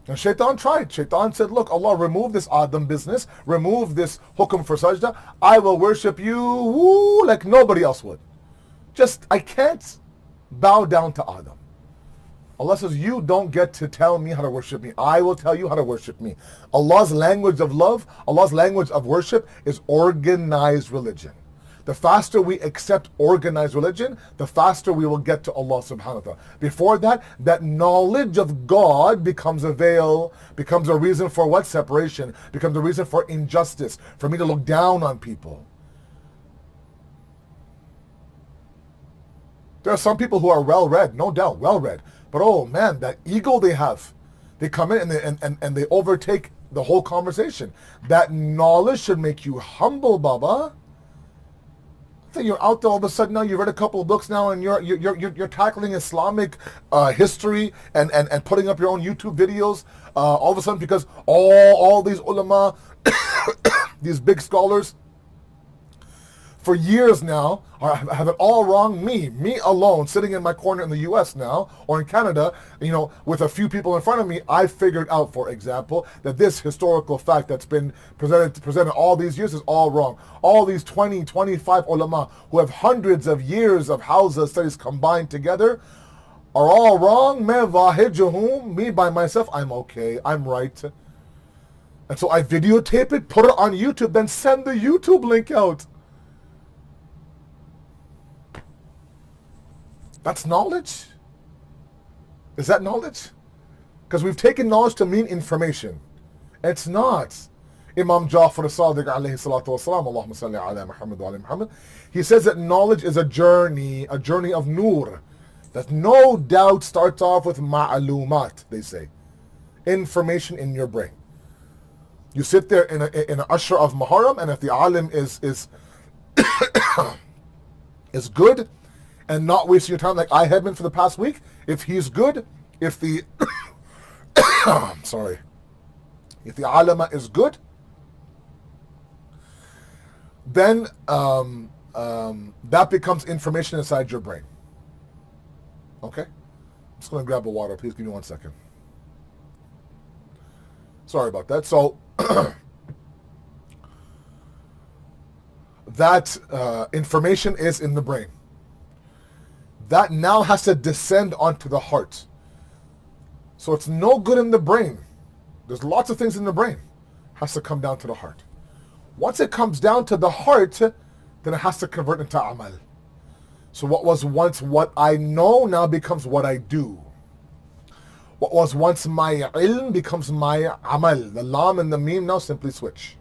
And Shaitan tried. Shaitan said, look, Allah, remove this Adam business, remove this hukum for sajda. I will worship you like nobody else would. I can't bow down to Adam. Allah says, you don't get to tell me how to worship me. I will tell you how to worship me. Allah's language of love, Allah's language of worship is organized religion. The faster we accept organized religion, the faster we will get to Allah subhanahu wa ta'ala. Before that, that knowledge of God becomes a veil, becomes a reason for what? Separation, becomes a reason for injustice, for me to look down on people. There are some people who are well-read, no doubt, well-read. But oh man, that ego they have. They come in and they overtake the whole conversation. That knowledge should make you humble, Baba. So you're out there all of a sudden now, you read a couple of books now and you're tackling Islamic history and putting up your own YouTube videos all of a sudden because all these ulama, these big scholars, for years now, have it all wrong. Me alone, sitting in my corner in the US now, or in Canada, with a few people in front of me, I figured out, for example, that this historical fact that's been presented all these years is all wrong. All these 20, 25 ulama who have hundreds of years of Hausa studies combined together are all wrong. Me by myself, I'm okay, I'm right. And so I videotape it, put it on YouTube, then send the YouTube link out. That's knowledge? Is that knowledge? Because we've taken knowledge to mean information. It's not. Imam Jafri Sadiq alayhi salatu wasalam, Allahumma salli ala Muhammad wa ala Muhammad, he says that knowledge is a journey of nur, that no doubt starts off with ma'lumat, they say. Information in your brain. You sit there in an Ashra of Muharram, and if the alim is good, and not wasting your time like I have been for the past week, if he's good, if the if the alama is good, then that becomes information inside your brain. Okay? I'm just going to grab a water. Please give me 1 second. Sorry about that. So that information is in the brain. That now has to descend onto the heart. So it's no good in the brain. There's lots of things in the brain. Has to come down to the heart. Once it comes down to the heart, then it has to convert into amal. So what was once what I know now becomes what I do. What was once my ilm becomes my amal. The lam and the mim now simply switch.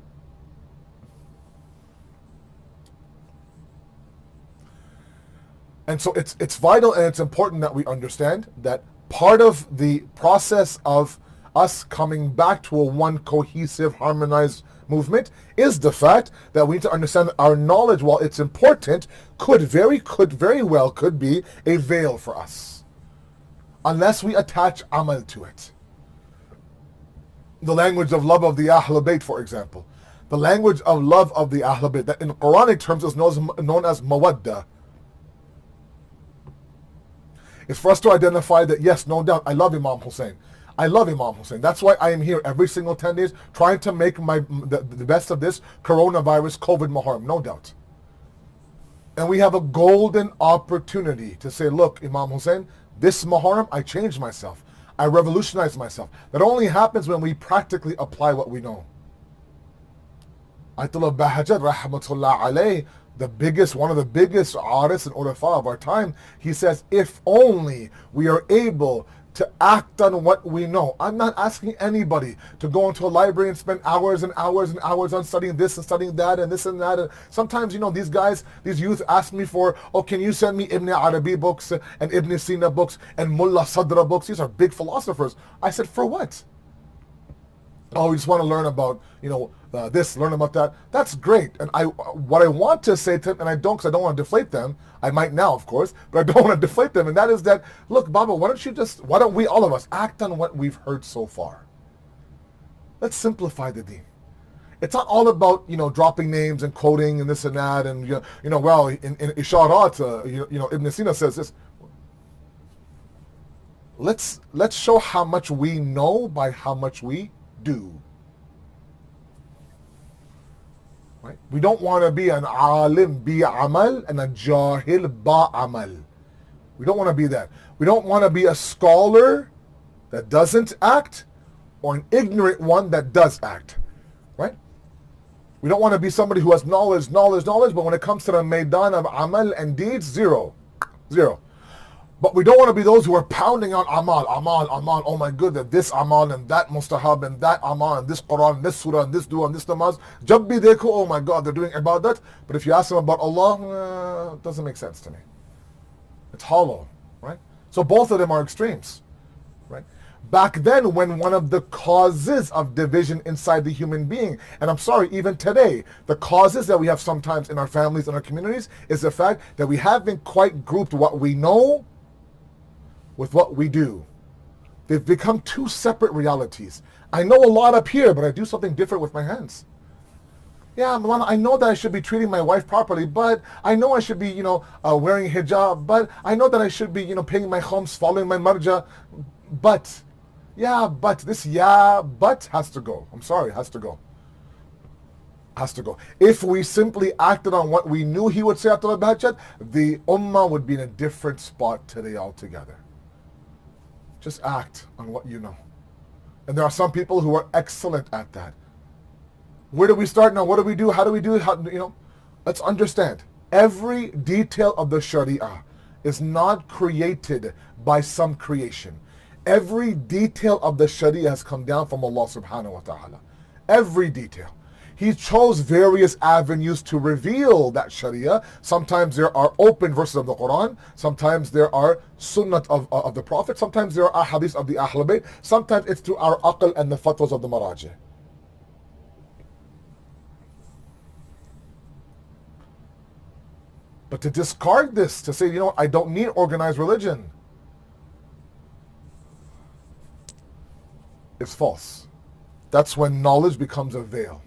And so it's vital and it's important that we understand that part of the process of us coming back to a one cohesive, harmonized movement is the fact that we need to understand that our knowledge, while it's important, could very well be a veil for us. Unless we attach amal to it. The language of love of the Ahlul Bayt, for example. The language of love of the Ahlul Bayt, that in Quranic terms is known as mawadda. It's for us to identify that, yes, no doubt, I love Imam Hussein. I love Imam Hussein. That's why I am here every single 10 days trying to make the best of this coronavirus, COVID Muharram, no doubt. And we have a golden opportunity to say, look, Imam Hussein, this Muharram, I changed myself. I revolutionized myself. That only happens when we practically apply what we know. Ayatollah Bahajat, rahmatullah alayh, one of the biggest artists and ulafa of our time, he says, if only we are able to act on what we know. I'm not asking anybody to go into a library and spend hours and hours and hours on studying this and studying that and this and that. And sometimes, these guys, these youth ask me for, oh, can you send me Ibn Arabi books and Ibn Sina books and Mullah Sadra books? These are big philosophers. I said, for what? Oh, we just want to learn about, this, learn about that. That's great. And what I want to say to them, and I don't, because I don't want to deflate them. I might now, of course, but I don't want to deflate them. And that is that, look, Baba, why don't we, all of us, act on what we've heard so far? Let's simplify the deen. It's not all about, dropping names and quoting and this and that. And, well, in Isharat, Ibn Sina says this. Let's show how much we know by how much we do. Right? We don't want to be an alim bi amal and a jahil ba amal. We don't want to be that. We don't want to be a scholar that doesn't act or an ignorant one that does act. Right? We don't want to be somebody who has knowledge, but when it comes to the maidan of amal and deeds, zero. But we don't want to be those who are pounding on amal. Oh my goodness, this amal and that mustahab and that amal and this Quran and this surah and this dua and this namaz. Jab bhi dekho, oh my God, they're doing ibadat. But if you ask them about Allah, it doesn't make sense to me. It's hollow, right? So both of them are extremes, right? Back then, when one of the causes of division inside the human being, and I'm sorry, even today, the causes that we have sometimes in our families and our communities is the fact that we haven't quite grouped what we know with what we do. They've become two separate realities. I know a lot up here, but I do something different with my hands. Yeah, Malana, I know that I should be treating my wife properly, but I know I should be, wearing hijab, but I know that I should be, paying my khums, following my marja, but this has to go. I'm sorry, has to go. Has to go. If we simply acted on what we knew he would say after the Bahajjat, the ummah would be in a different spot today altogether. Just act on what you know. And there are some people who are excellent at that. Where do we start now? What do we do? How do we do it? Let's understand. Every detail of the Sharia is not created by some creation. Every detail of the Sharia has come down from Allah subhanahu wa ta'ala. Every detail. He chose various avenues to reveal that Sharia. Sometimes there are open verses of the Quran. Sometimes there are sunnat of the Prophet. Sometimes there are ahadith of the Ahl Bayt. Sometimes it's through our aql and the fatwas of the Maraji. But to discard this, to say, I don't need organized religion, is false. That's when knowledge becomes a veil.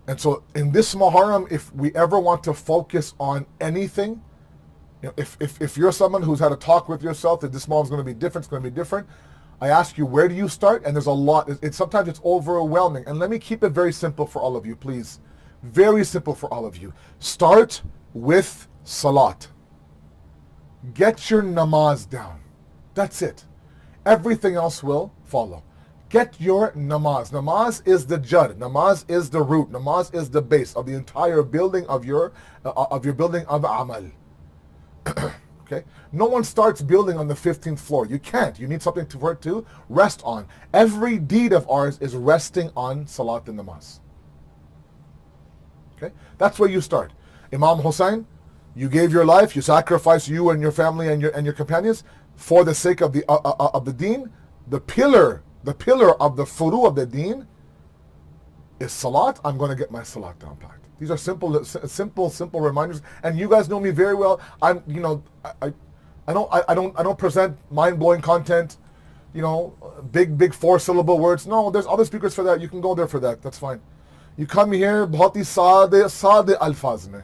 And so in this Muharram, if we ever want to focus on anything, if you're someone who's had a talk with yourself that this Muharram is going to be different, it's going to be different, I ask you, where do you start? And there's a lot. Sometimes it's overwhelming. And let me keep it very simple for all of you, please. Very simple for all of you. Start with salat. Get your namaz down. That's it. Everything else will follow. Get your namaz. Namaz is the jud. Namaz is the root. Namaz is the base of the entire building of your building of amal. Okay? No one starts building on the 15th floor. You can't. You need something for it to rest on. Every deed of ours is resting on salat and namaz. Okay? That's where you start. Imam Hussein, you gave your life, you sacrificed you and your family and your companions for the sake of the deen. The pillar of the furu of the deen is salat. I'm going to get my salat down packed. These are simple reminders. And you guys know me very well. I don't present mind-blowing content, big 4-syllable words. No, there's other speakers for that. You can go there for that. That's fine. You come here, bahut hi saade alfaz mein.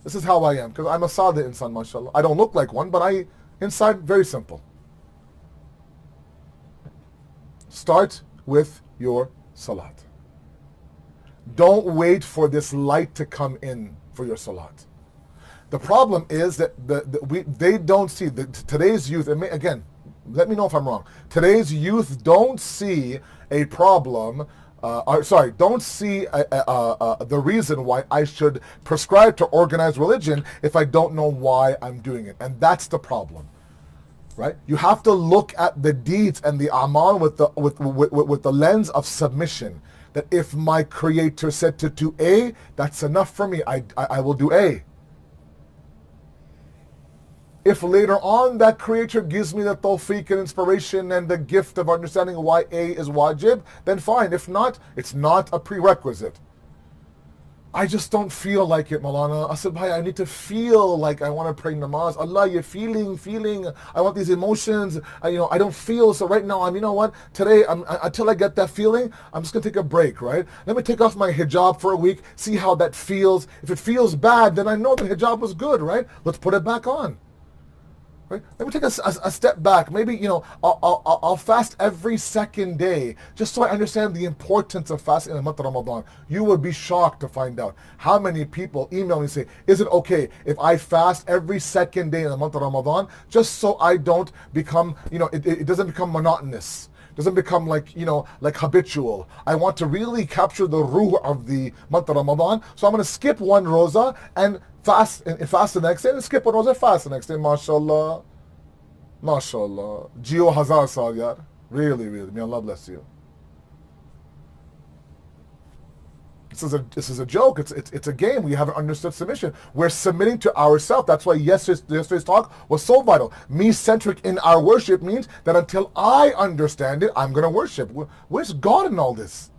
This is how I am, because I'm a saade insan, mashallah. I don't look like one, but inside, very simple. Start with your salat. Don't wait for this light to come in for your salat. The problem is that they don't see, today's youth, again, let me know if I'm wrong. Today's youth don't see a problem, don't see the reason why I should prescribe to organized religion if I don't know why I'm doing it. And that's the problem. right? You have to look at the deeds and the amal with the lens of submission. That if my Creator said to do A, that's enough for me. I will do A. If later on that Creator gives me the tawfiq and inspiration and the gift of understanding why A is wajib, then fine. If not, it's not a prerequisite. I just don't feel like it, Malana. I said, bhai, I need to feel like I want to pray namaz. Allah, you're feeling. I want these emotions. I don't feel. So right now, you know what? Today, until I get that feeling, I'm just going to take a break, right? Let me take off my hijab for a week, see how that feels. If it feels bad, then I know the hijab was good, right? Let's put it back on. Right? Let me take a step back. Maybe, I'll fast every second day just so I understand the importance of fasting in the month of Ramadan. You would be shocked to find out how many people email me and say, is it okay if I fast every second day in the month of Ramadan just so I don't become, it doesn't become monotonous. Doesn't become like habitual. I want to really capture the ruh of the month of Ramadan. So I'm going to skip one roza and fast the next day, and skip one roza, fast the next day. MashaAllah. MashaAllah. Jio Hazar Saal, yaar. Really. May Allah bless you. This is a joke. It's a game. We haven't understood submission. We're submitting to ourselves. That's why yesterday's talk was so vital. Me-centric in our worship means that until I understand it, I'm going to worship. Where's God in all this?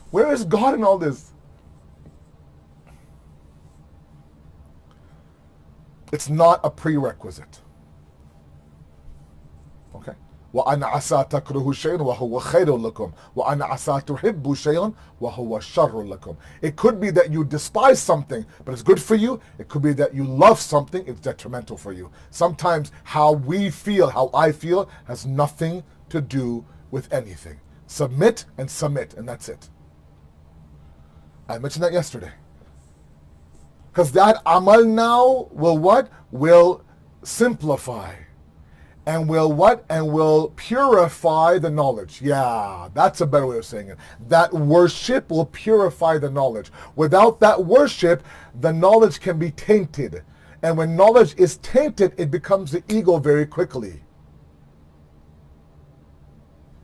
Where is God in all this? It's not a prerequisite. Okay? وَأَنَا عَسَىٰ تَكْرُهُ شَيْءٌ وَهُوَ خَيْرٌ لَكُمْ وَأَنَا عَسَىٰ تُحِبُّ شَيْءٌ وَهُوَ شَرٌ لَكُمْ. It could be that you despise something, but it's good for you. It could be that you love something, it's detrimental for you. Sometimes how we feel, how I feel, has nothing to do with anything. Submit, and that's it. I mentioned that yesterday. Because that amal now will what? Will simplify. And will what? And will purify the knowledge. Yeah, that's a better way of saying it. That worship will purify the knowledge. Without that worship, the knowledge can be tainted. And when knowledge is tainted, it becomes the ego very quickly.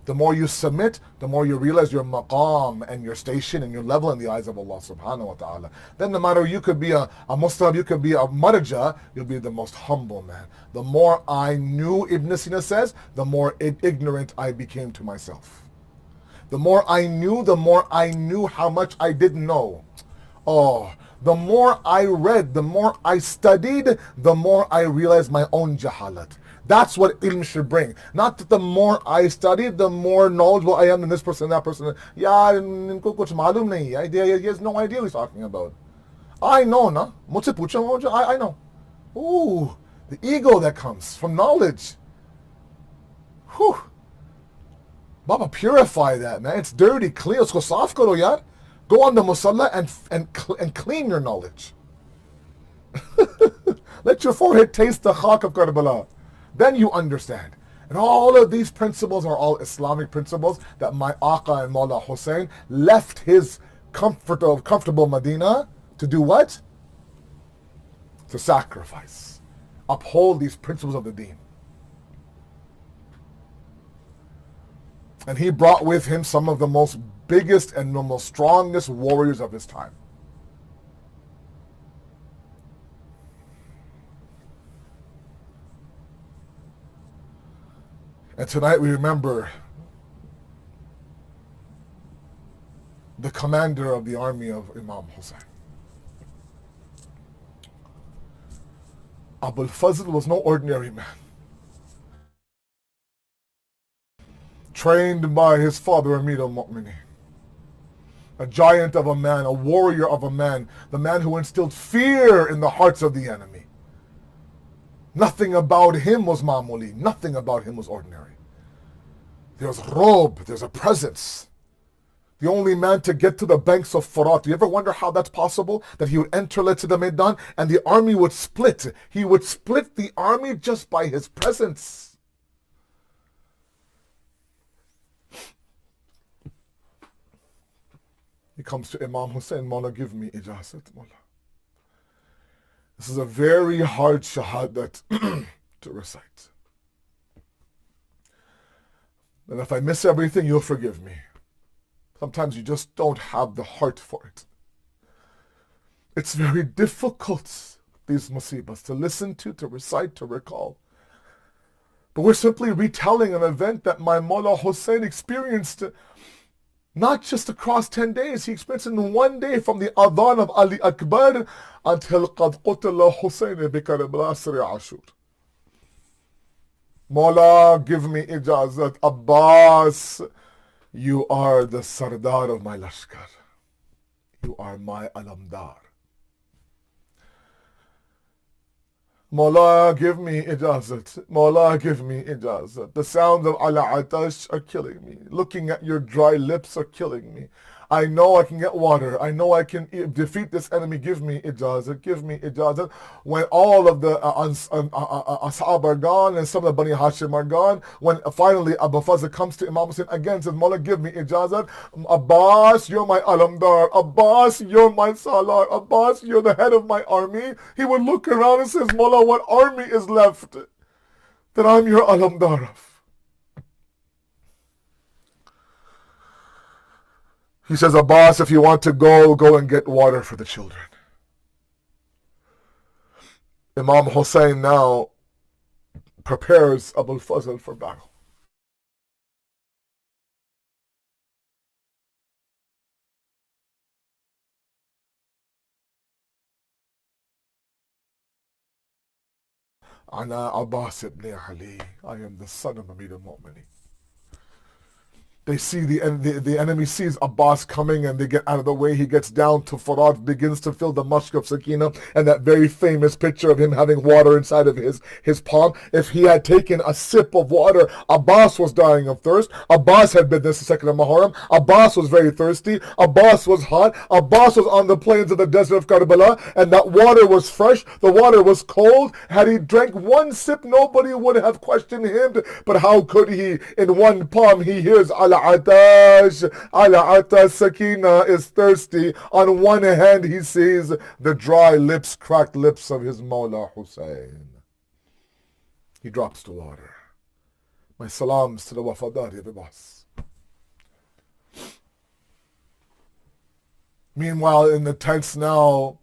The more you submit, the more you realize your maqam and your station and your level in the eyes of Allah subhanahu wa ta'ala. Then no matter, you could be a Muslim, you could be a marja, you'll be the most humble man. The more I knew, Ibn Sina says, the more ignorant I became to myself. The more I knew how much I didn't know. Oh, the more I read, the more I studied, the more I realized my own jahalat. That's what ilm should bring. Not that the more I study, the more knowledgeable I am than this person, that person. Yeah, inko kuch malum nahi hai. He has no idea what he's talking about. I know, na. Mujhse pucho, I know. Ooh, the ego that comes from knowledge. Whew. Baba, purify that, man. It's dirty. Clean. Usko saaf karo, yaar. Go on the musalla and clean your knowledge. Let your forehead taste the khak of Karbala. Then you understand. And all of these principles are all Islamic principles that my Aqa and Mawla Hussein left his comfortable Medina to do what? To sacrifice. Uphold these principles of the deen. And he brought with him some of the most biggest and the most strongest warriors of his time. And tonight we remember the commander of the army of Imam Hussein. Abul Fazl was no ordinary man. Trained by his father Amir al-Mu'mineen. A giant of a man, a warrior of a man, the man who instilled fear in the hearts of the enemy. Nothing about him was mamuli. Nothing about him was ordinary. There's robe, there's a presence. The only man to get to the banks of Furat. Do you ever wonder how that's possible? That he would enter, let's say, the Maidan, and the army would split. He would split the army just by his presence. He comes to Imam Hussein, Mawla, give me ijazat, Mawla. This is a very hard shahadat to recite. And if I miss everything, you'll forgive me. Sometimes you just don't have the heart for it. It's very difficult, these musibahs, to listen to recite, to recall. But we're simply retelling an event that my Mawla Hussein experienced not just across 10 days. He experienced it in one day, from the adhan of Ali Akbar until قَدْ قُتِلَ حُسَيْنِ بِكَرْبَلَاء أَسْرِ عَاشُورَ. Mawla, give me ijazat. Abbas, you are the Sardar of my Lashkar. You are my Alamdar. Mawla, give me ijazat. Mawla, give me ijazat. The sounds of ala atash are killing me. Looking at your dry lips are killing me. I know I can get water. I know I can defeat this enemy. Give me ijazat. Give me ijazat. When all of the ashab are gone and some of the Bani Hashim are gone, when finally Abu Fazl comes to Imam Hussein again and says, Mawla, give me ijazat. Abbas, you're my alamdar. Abbas, you're my salar. Abbas, you're the head of my army. He would look around and says, Mawla, what army is left that I'm your alamdar of? He says, Abbas, if you want to go and get water for the children. Imam Hussein now prepares Abu Fazl for battle. Ana Abbas ibn Ali, I am the son of Amir al-Mu'minin. They see the enemy sees Abbas coming, and they get out of the way. He gets down to Farad, begins to fill the mushk of Sakina, and that very famous picture of him having water inside of his palm. If he had taken a sip of water, Abbas was dying of thirst. Abbas had been this the second of Muharram. Abbas was very thirsty. Abbas was hot. Abbas was on the plains of the desert of Karbala, and that water was fresh. The water was cold. Had he drank one sip, nobody would have questioned him. But how could he? In one palm, he hears Al-Atash, Sakina is thirsty. On one hand, he sees the dry lips, cracked lips of his Mawla Hussein. He drops the water. My salams to the Wafadari of Abbas. Meanwhile, in the tents now,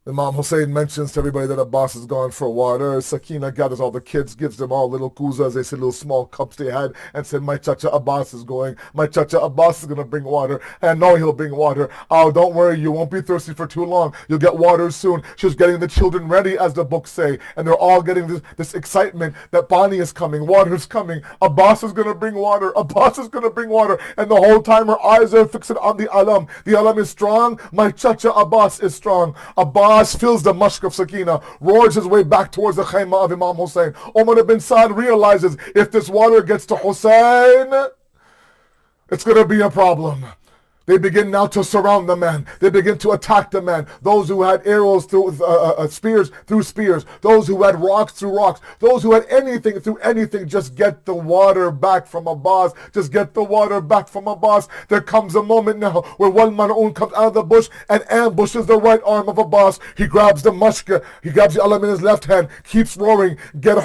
Imam Hussein mentions to everybody that Abbas has gone for water. Sakina gathers all the kids, gives them all little kuzas, they said little small cups they had, and said, my Chacha Abbas is going. My Chacha Abbas is going to bring water. And I know he'll bring water. Oh, don't worry, you won't be thirsty for too long. You'll get water soon. She was getting the children ready, as the books say. And they're all getting this excitement that Pani is coming, water is coming. Abbas is going to bring water. Abbas is going to bring water. And the whole time her eyes are fixed on the alam. The alam is strong. My Chacha Abbas is strong. Abbas fills the mushk of Sakina, roars his way back towards the khayma of Imam Hussein. Umar ibn Sa'd realizes, if this water gets to Hussein, it's going to be a problem. They begin now to surround the man. They begin to attack the man. Those who had arrows through spears through spears. Those who had rocks through rocks. Those who had anything through anything. Just get the water back from Abbas. Just get the water back from Abbas. There comes a moment now where one Mar'un comes out of the bush and ambushes the right arm of Abbas. He grabs the mushka. He grabs the alam in his left hand. Keeps roaring. Get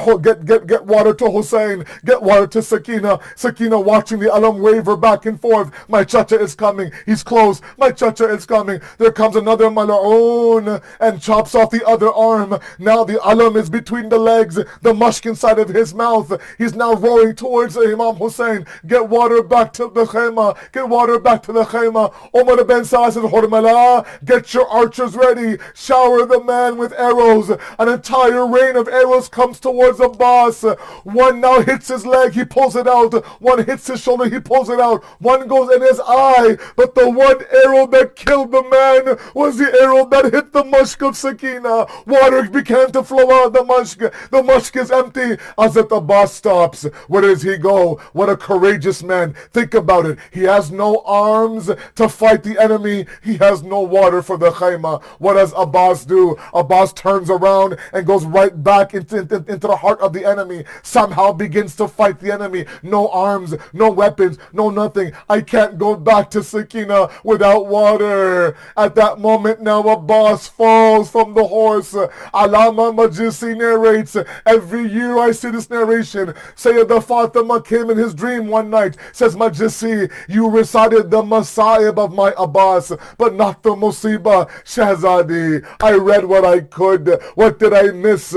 water to Hussein. Get water to Sakina. Sakina watching the alam waver back and forth. My chacha is coming. He's close. My chacha is coming. There comes another mal'oon and chops off the other arm. Now the alam is between the legs, the mushk inside of his mouth. He's now roaring towards Imam Hussein. Get water back to the khayma. Get water back to the khayma. Umar ibn Sa'd says, Hurmala, get your archers ready. Shower the man with arrows. An entire rain of arrows comes towards Abbas. One now hits his leg. He pulls it out. One hits his shoulder. He pulls it out. One goes in his eye. But the one arrow that killed the man was the arrow that hit the mushk of Sakina. Water began to flow out of the mushk. The mushk is empty. Hazrat Abbas stops. Where does he go? What a courageous man. Think about it. He has no arms to fight the enemy. He has no water for the khayma. What does Abbas do? Abbas turns around and goes right back into the heart of the enemy. Somehow begins to fight the enemy. No arms, no weapons, no nothing. I can't go back to Sakina. Sakina without water. At that moment now Abbas falls from the horse. Alama Majisi narrates, every year I see this narration. Sayyidah Fatima came in his dream one night, says, Majisi, you recited the Masaib of my Abbas, but not the Musibah. Shahzadi, I read what I could. What did I miss?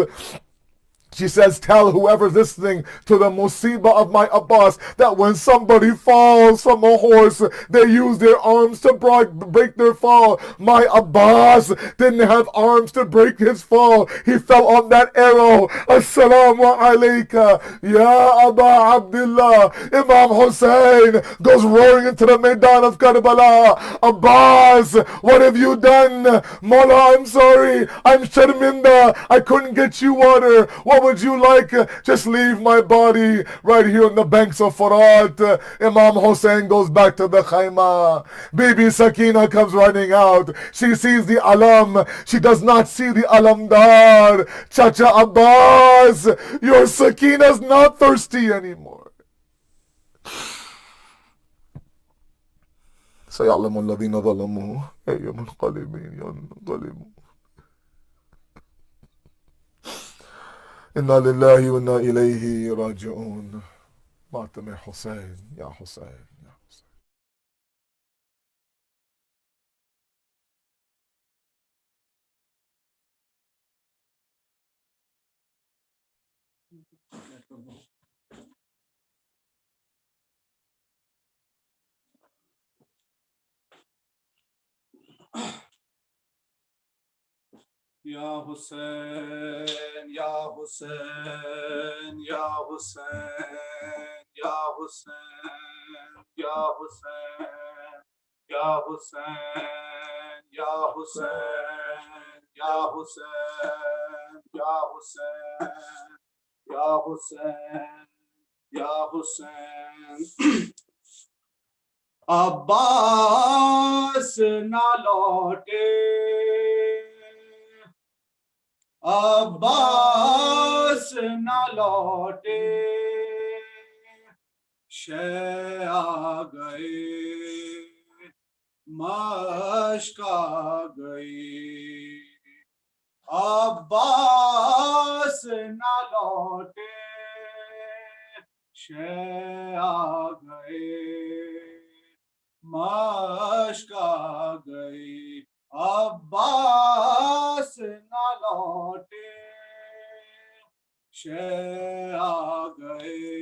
She says, tell whoever's listening to the musibah of my Abbas that when somebody falls from a horse, they use their arms to break their fall. My Abbas didn't have arms to break his fall. He fell on that arrow. Assalamu alayka, Ya Aba Abdullah. Imam Hussein goes roaring into the Maidan of Karbala. Abbas, what have you done? Mawla, I'm sorry. I'm Sharminda. I couldn't get you water. What would you like? Just leave my body right here on the banks of Furat. Imam Hussein goes back to the Khayma. Bibi Sakina comes running out. She sees the alam. She does not see the alamdar. Chacha Abbas, your Sakina's not thirsty anymore. سيعلم الذين ظلموا أي منقلبين ينقلبون إنا لله وإنا إليه راجعون. ماتم يا حسين يا حسين يا حسين. Ya Hussein, Ya Hussein, Ya Hussein, Ya Hussein, Ya Hussein, Ya Hussein, Ya Hussein, Ya Hussein, Ya Hussein, Ya Hussein, Ya Hussein. Abbas na lौटे, Abbas na lौटे, शे आ गए, मश्क आ गई. Abbas na lौटे, शे आ गए, मश्क आ गई. Abbas na lौटे, शे आ गए,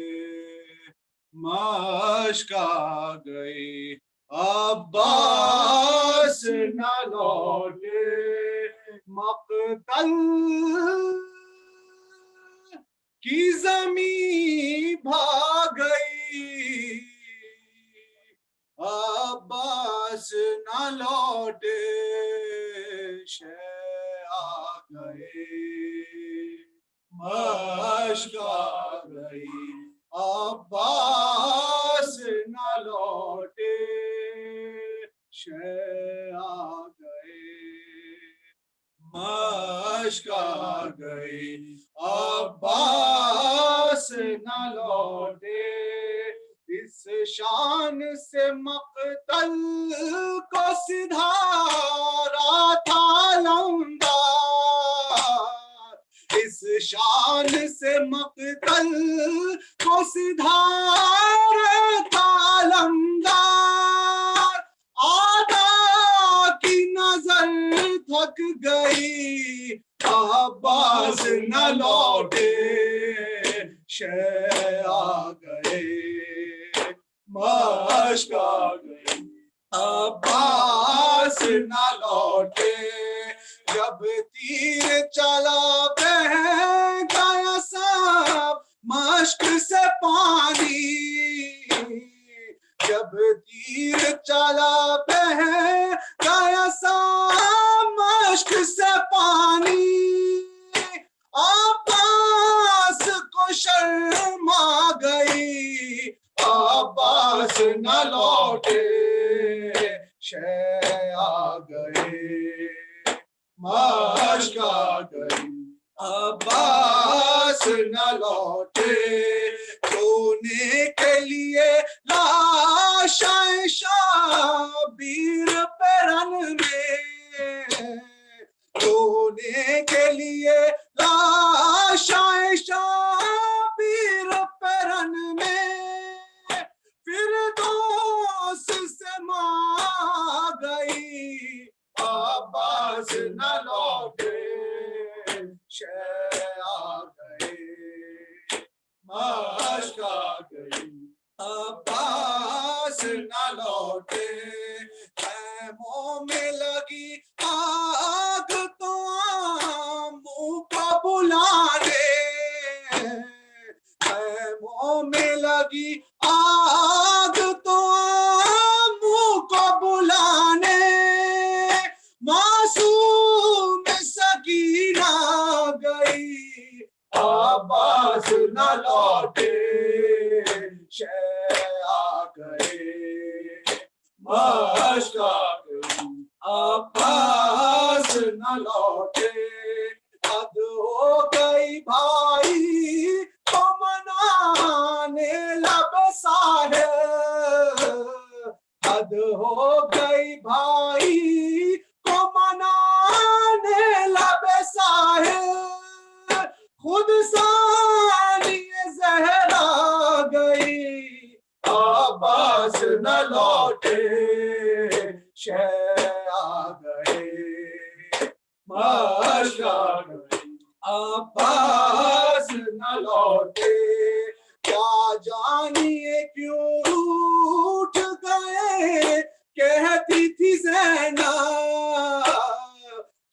मश्क आ गई. Abbas na lौटे, मक़तल की ज़मीं भाग गई. Abbas na lौटे, शे आ गए, मश्क आ गई. Abbas na lौटे, शे आ गए, मश्क आ गई. Abbas na lौटे, इस शान से मक़तल को सिधारा था लमदार. इस शान से मक़तल को सिधारा था लमदार. आदा की नजर थक गई, अब्बास न लौटे, शे आ गए, मश्क आ गई. अब्बास न लौटे, जब तीर चला बह गया सब मश्क से पानी. जब तीर चला बह गया सब मश्क से पानी. अब्बास को शर्म आ गई, अब्बास न लौटे, शे आ गए, मश्क आ गई. अब्बास न लौटे, रोने के लिए लाशाएं शब मशका गई अब्बास न लौटे, खैमों में लगी आग तो मुंह को बुलाने, खैमों में लगी आग तो मुंह को बुलाने, मासूम सकीना गई अब्बास न लौटे, शह आ गए मशका गई अब्बास न लौटे, हद हो गई भाई तो मनाने लब साहिब, हद हो गई भाई को मनाने लब साहिब, खुद सानी जहरा गई अब्बास न लौटे, शह आ गए मशका गई अब्बास न लौटे, क्या जानिए क्यों रूठ गए कहती थी ज़ैनब,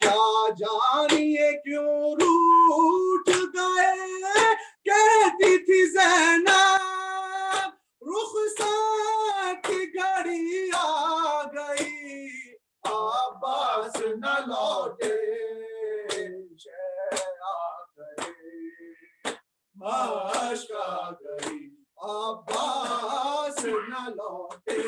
क्या जानिए क्यों रूठ गए कहती थी ज़ैनब, रुखसत की घड़ी आ गई अब्बास न लौटे, शह आ गए मशका गई अब्बास न लौटे,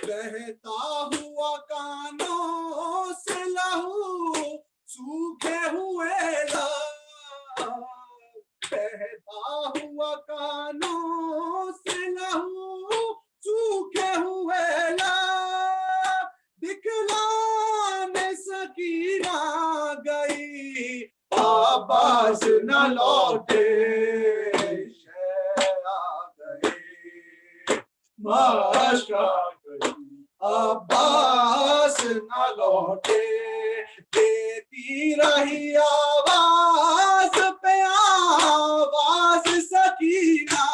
बहता हुआ कानों से लहू सूखे हुए लाल, बहता हुआ कानों से लहू सूखे हुए लाल, दिखलाने सकीना गई अब्बास न लौटे, शह आ गए मशका गई अब्बास न लौटे, देती रही आवाज पे आवाज सकीना,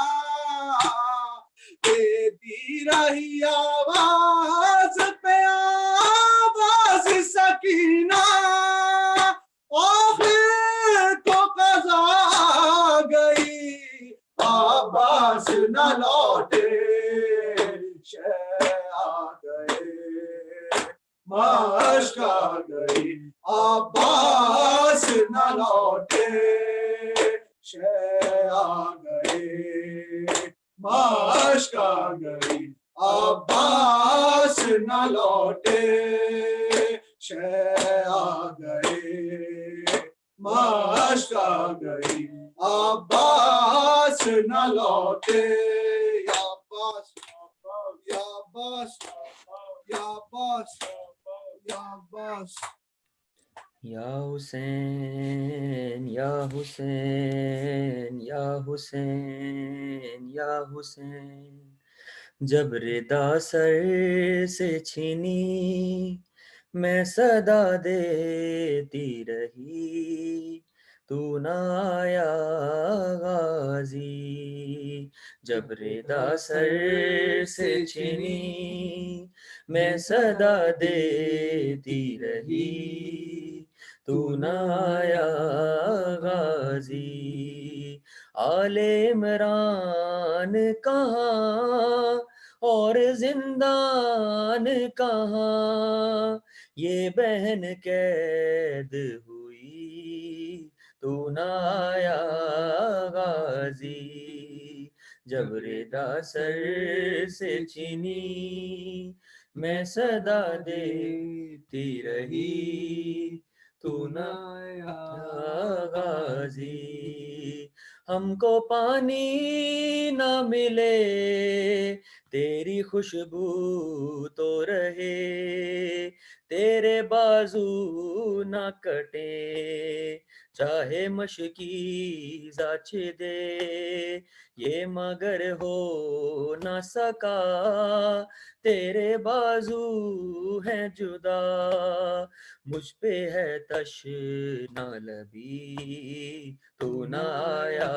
देती रही आवाज पे आवाज सकीना, आखिर को कज़ा आ गई अब्बास न लौटे, शह आ गए मशका गई अब्बास न लौटे, शह आ गए मशका गई अब्बास न लौटे, शह आ गए मशका गई अब्बास न लौटे, या अब्बास या अब्बास या अब्बास या अब्बास, या हुसैन या हुसैन या हुसैन या हुसैन, जब रिदा सर से छीनी मैं सदा देती रही, तू ना आया गाजी, जब रिदा सर से छीनी मैं सदा देती रही, तू ना आया गाजी, आले इमरान कहाँ और जिंदान कहाँ, ये बहन कैद हुई तू ना आया गाजी, जब रिदा सर से छीनी मैं सदा देती रही, तू ना आया गाजी, हमको पानी ना मिले तेरी खुशबू तो रहे, तेरे बाजू ना कटे चाहे मशकी जाच दे, ये मगर हो न सका, तेरे बाजू हैं जुदा, मुझ पे है तशना लबी, तू न आया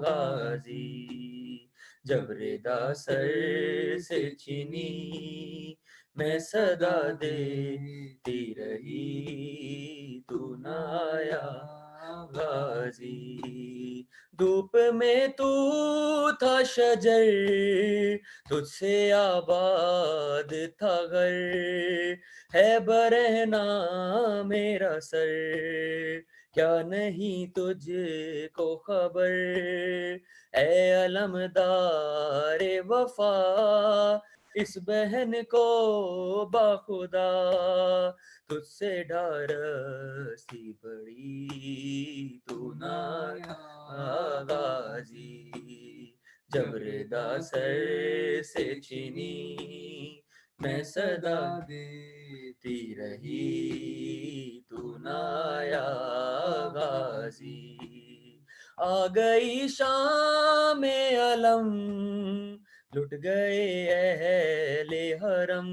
गाजी। जब रिदा सर से छिनी, मैं सदा देती रही, तू न आया गाजी। धूप में तू था शजर, तुझसे आबाद था घर, है बरहना मेरा सर, क्या नहीं तुझको खबर। ए अलमदार वफा, इस बहन को बाखुदा, तुझसे ढारसी बड़ी, तू ना गाजी। जब रिदा सर से छिनी, मैं सदा देती रही, तू ना आया गाजी। आ गई शाम अलम, लुट गए अहले हरम,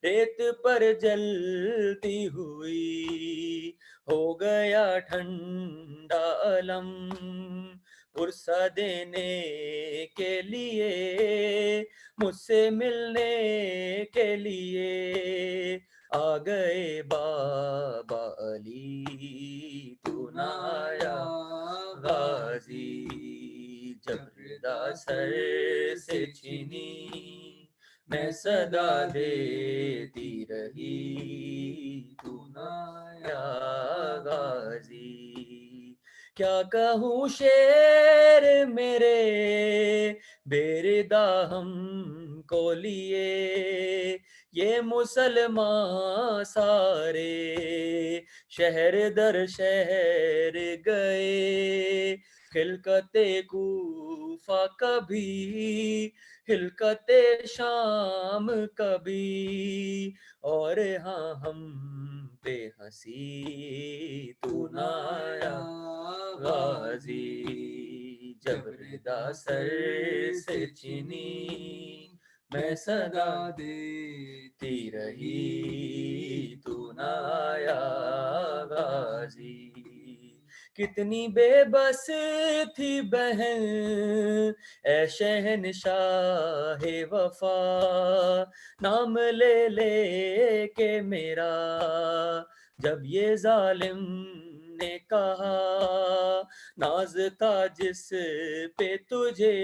रेत पर जलती हुई हो गया ठंडा अलम। पुरसा देने के लिए, मुझसे मिलने के लिए, आ गए बाबा अली, तू ना आया गाजी। जब रिदा सर से छिनी, मैं सदा देती रही, तू ना आया गाजी। क्या कहूँ शेर मेरे बेरिदा हमको लिए, ये मुसलमान सारे शहर दर शहर गए। खिलकते कूफा कभी, हिलकते शाम कभी, और हाँ हम पे हंसी, तू ना आया गाजी। जब रिदा सर से छिनी, मैं सदा देती रही, तू ना आया गाजी। कितनी बेबस थी बहन ए शहनशाह वफा, नाम ले ले के मेरा जब ये जालिम ने कहा, नाज था जिस पे तुझे,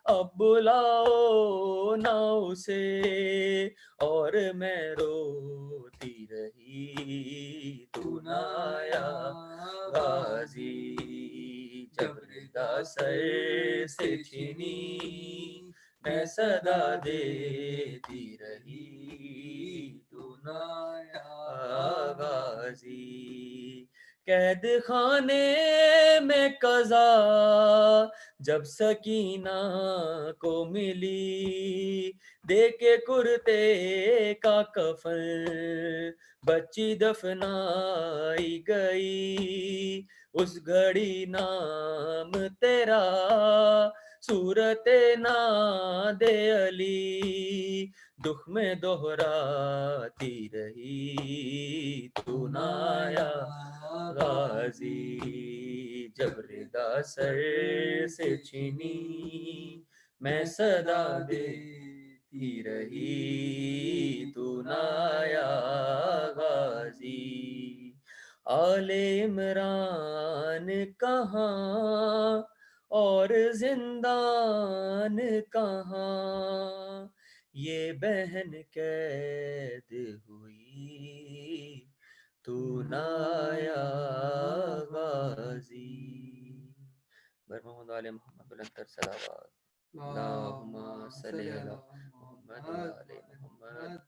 अब बुलाओ ना उसे, और मैं रोती रही, तू ना आया गाजी। जब रिदा सर से छिनी, मैं सदा देती रही, तू ना आया गाजी। कैद खाने में कज़ा जब सकीना को मिली, देके कुर्ते का कफन बच्ची दफनाई गई। उस घड़ी नाम तेरा सूरते नादे अली, दुख में दोहराती रही, तू ना आया गाजी। जब रिदा सर से छिनी, मैं सदा देती रही, तू ना आया गाजी। आले इमरान कहाँ और जिंदान कहाँ, ये बहन कैद हुई, तू ना आया गाजी। बर मोहम्मद वाले मोहम्मद बुलंद सलावत, अल्लाहुम्मा सल्ली अला मोहम्मद व आले मोहम्मद।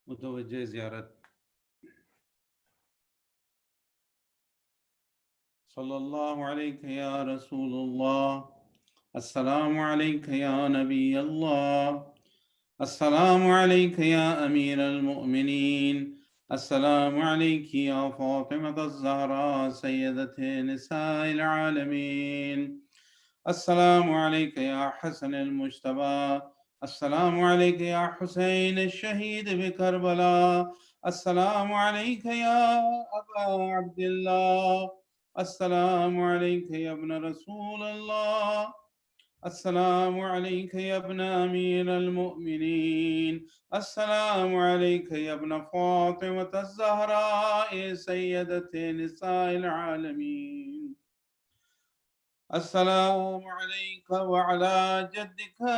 मुतवज्जे ज़ियारत सल्लल्लाहु अलैहि या रसूलुल्लाह, अस्सलामु अलैका या नबी अल्लाह, अस्सलामु अलैका या अमीरल मुमिनीन, अस्सलामु अलैकी या फातिमतुज़ ज़हरा सय्यदते निसाइल आलमीन, अस्सलामु अलैका या हसनल मुज्तबा, अस्सलामु अलैका या हुसैन शहीद बिकरबला, अस्सलामु अलैका या अबा अब्दुल्लाह, अस्सलामु अलैका या इब्न रसूलल्लाह, अस्सलामु अलैका या इब्न अमीरल मुमिनीन, अस्सलामु अलैका या इब्न फातिमतुज़ ज़हरा सय्यदते निसाइल आलमीन, अस्सलामु अलैका व अला जद्दिका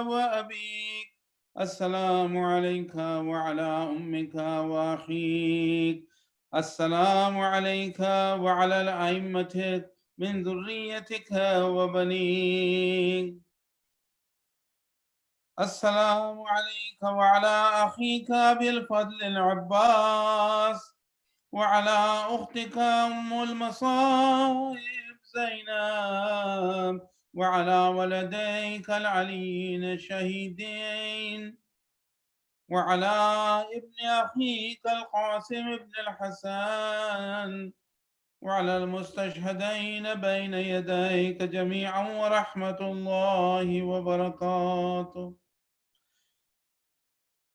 व अबीक, अस्सलामु अलैका व अला उम्मिका व अखीक, अस्सलामु अलैका व अला अइम्मति मिन ज़ुर्रिय्यतिका व बनीक, अस्सलामु अलैका व अला अखीका अबिल फ़ज़ल अल अब्बास व अला उख्तिका उम्मुल मसाइब ज़ैनब व अला वलदैका अल अलीयिन शहीदैन व अला इब्न अखीका अल क़ासिम इब्न अल हसन व अला अल मुस्तशहदैन बैन यदैका जमीअन व रहमतुल्लाहि व बरकातुहू।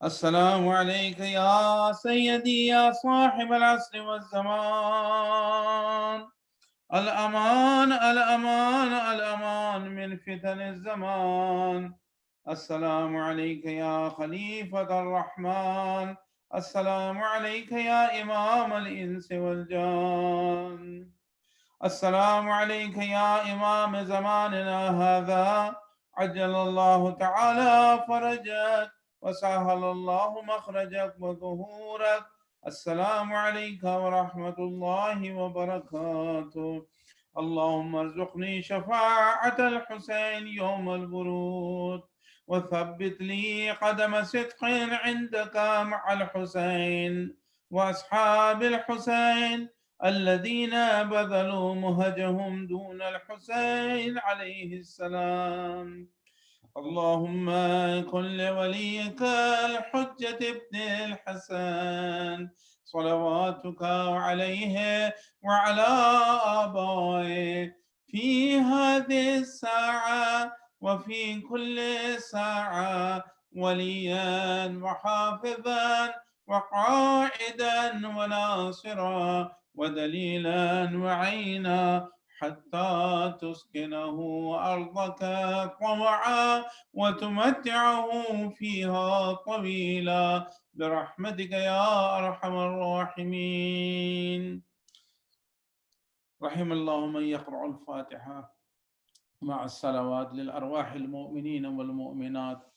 अस्सलामु अलैका या सय्यदी या साहिबल अस्र वज़ ज़मान, अल अमान अल अमान अल अमान मिन फितनिज़ ज़मान, अस्सलामु अलैका या खलीफतुर रहमान, अस्सलामु अलैका या इमामल इंस वल जान, अस्सलामु अलैका या इमाम ज़मानिना हाज़ा, अज्जलल्लाहु तआला फरजक वसहलल्लाहु मखरजक व ज़ुहूरक, अस्सलामु अलैका व रहमतुल्लाहि व बरकातुहू। अल्लाहुम्मा अर्ज़ुक़नी शफ़ाअतल हुसैन यौमल बुरूद व थब्बित ली क़दम सिद्क़िन इंदका मअल हुसैन व अस्हाबिल हुसैन الذين بذلوا مهجهم دون الحسين عليه السلام. اللهم كن لوليك الحجة ابن الحسن صلواتك عليه وعلى آبائه في هذه الساعة وفي كل ساعة وليا وحافظا وقائدا وناصرا ودليلا وعينا حتى تسكنه أرضك طوعا وتمتعه فيها طويلا برحمتك يا أرحم الراحمين. رحم الله من يقرأ الفاتحة مع الصلوات للأرواح المؤمنين والمؤمنات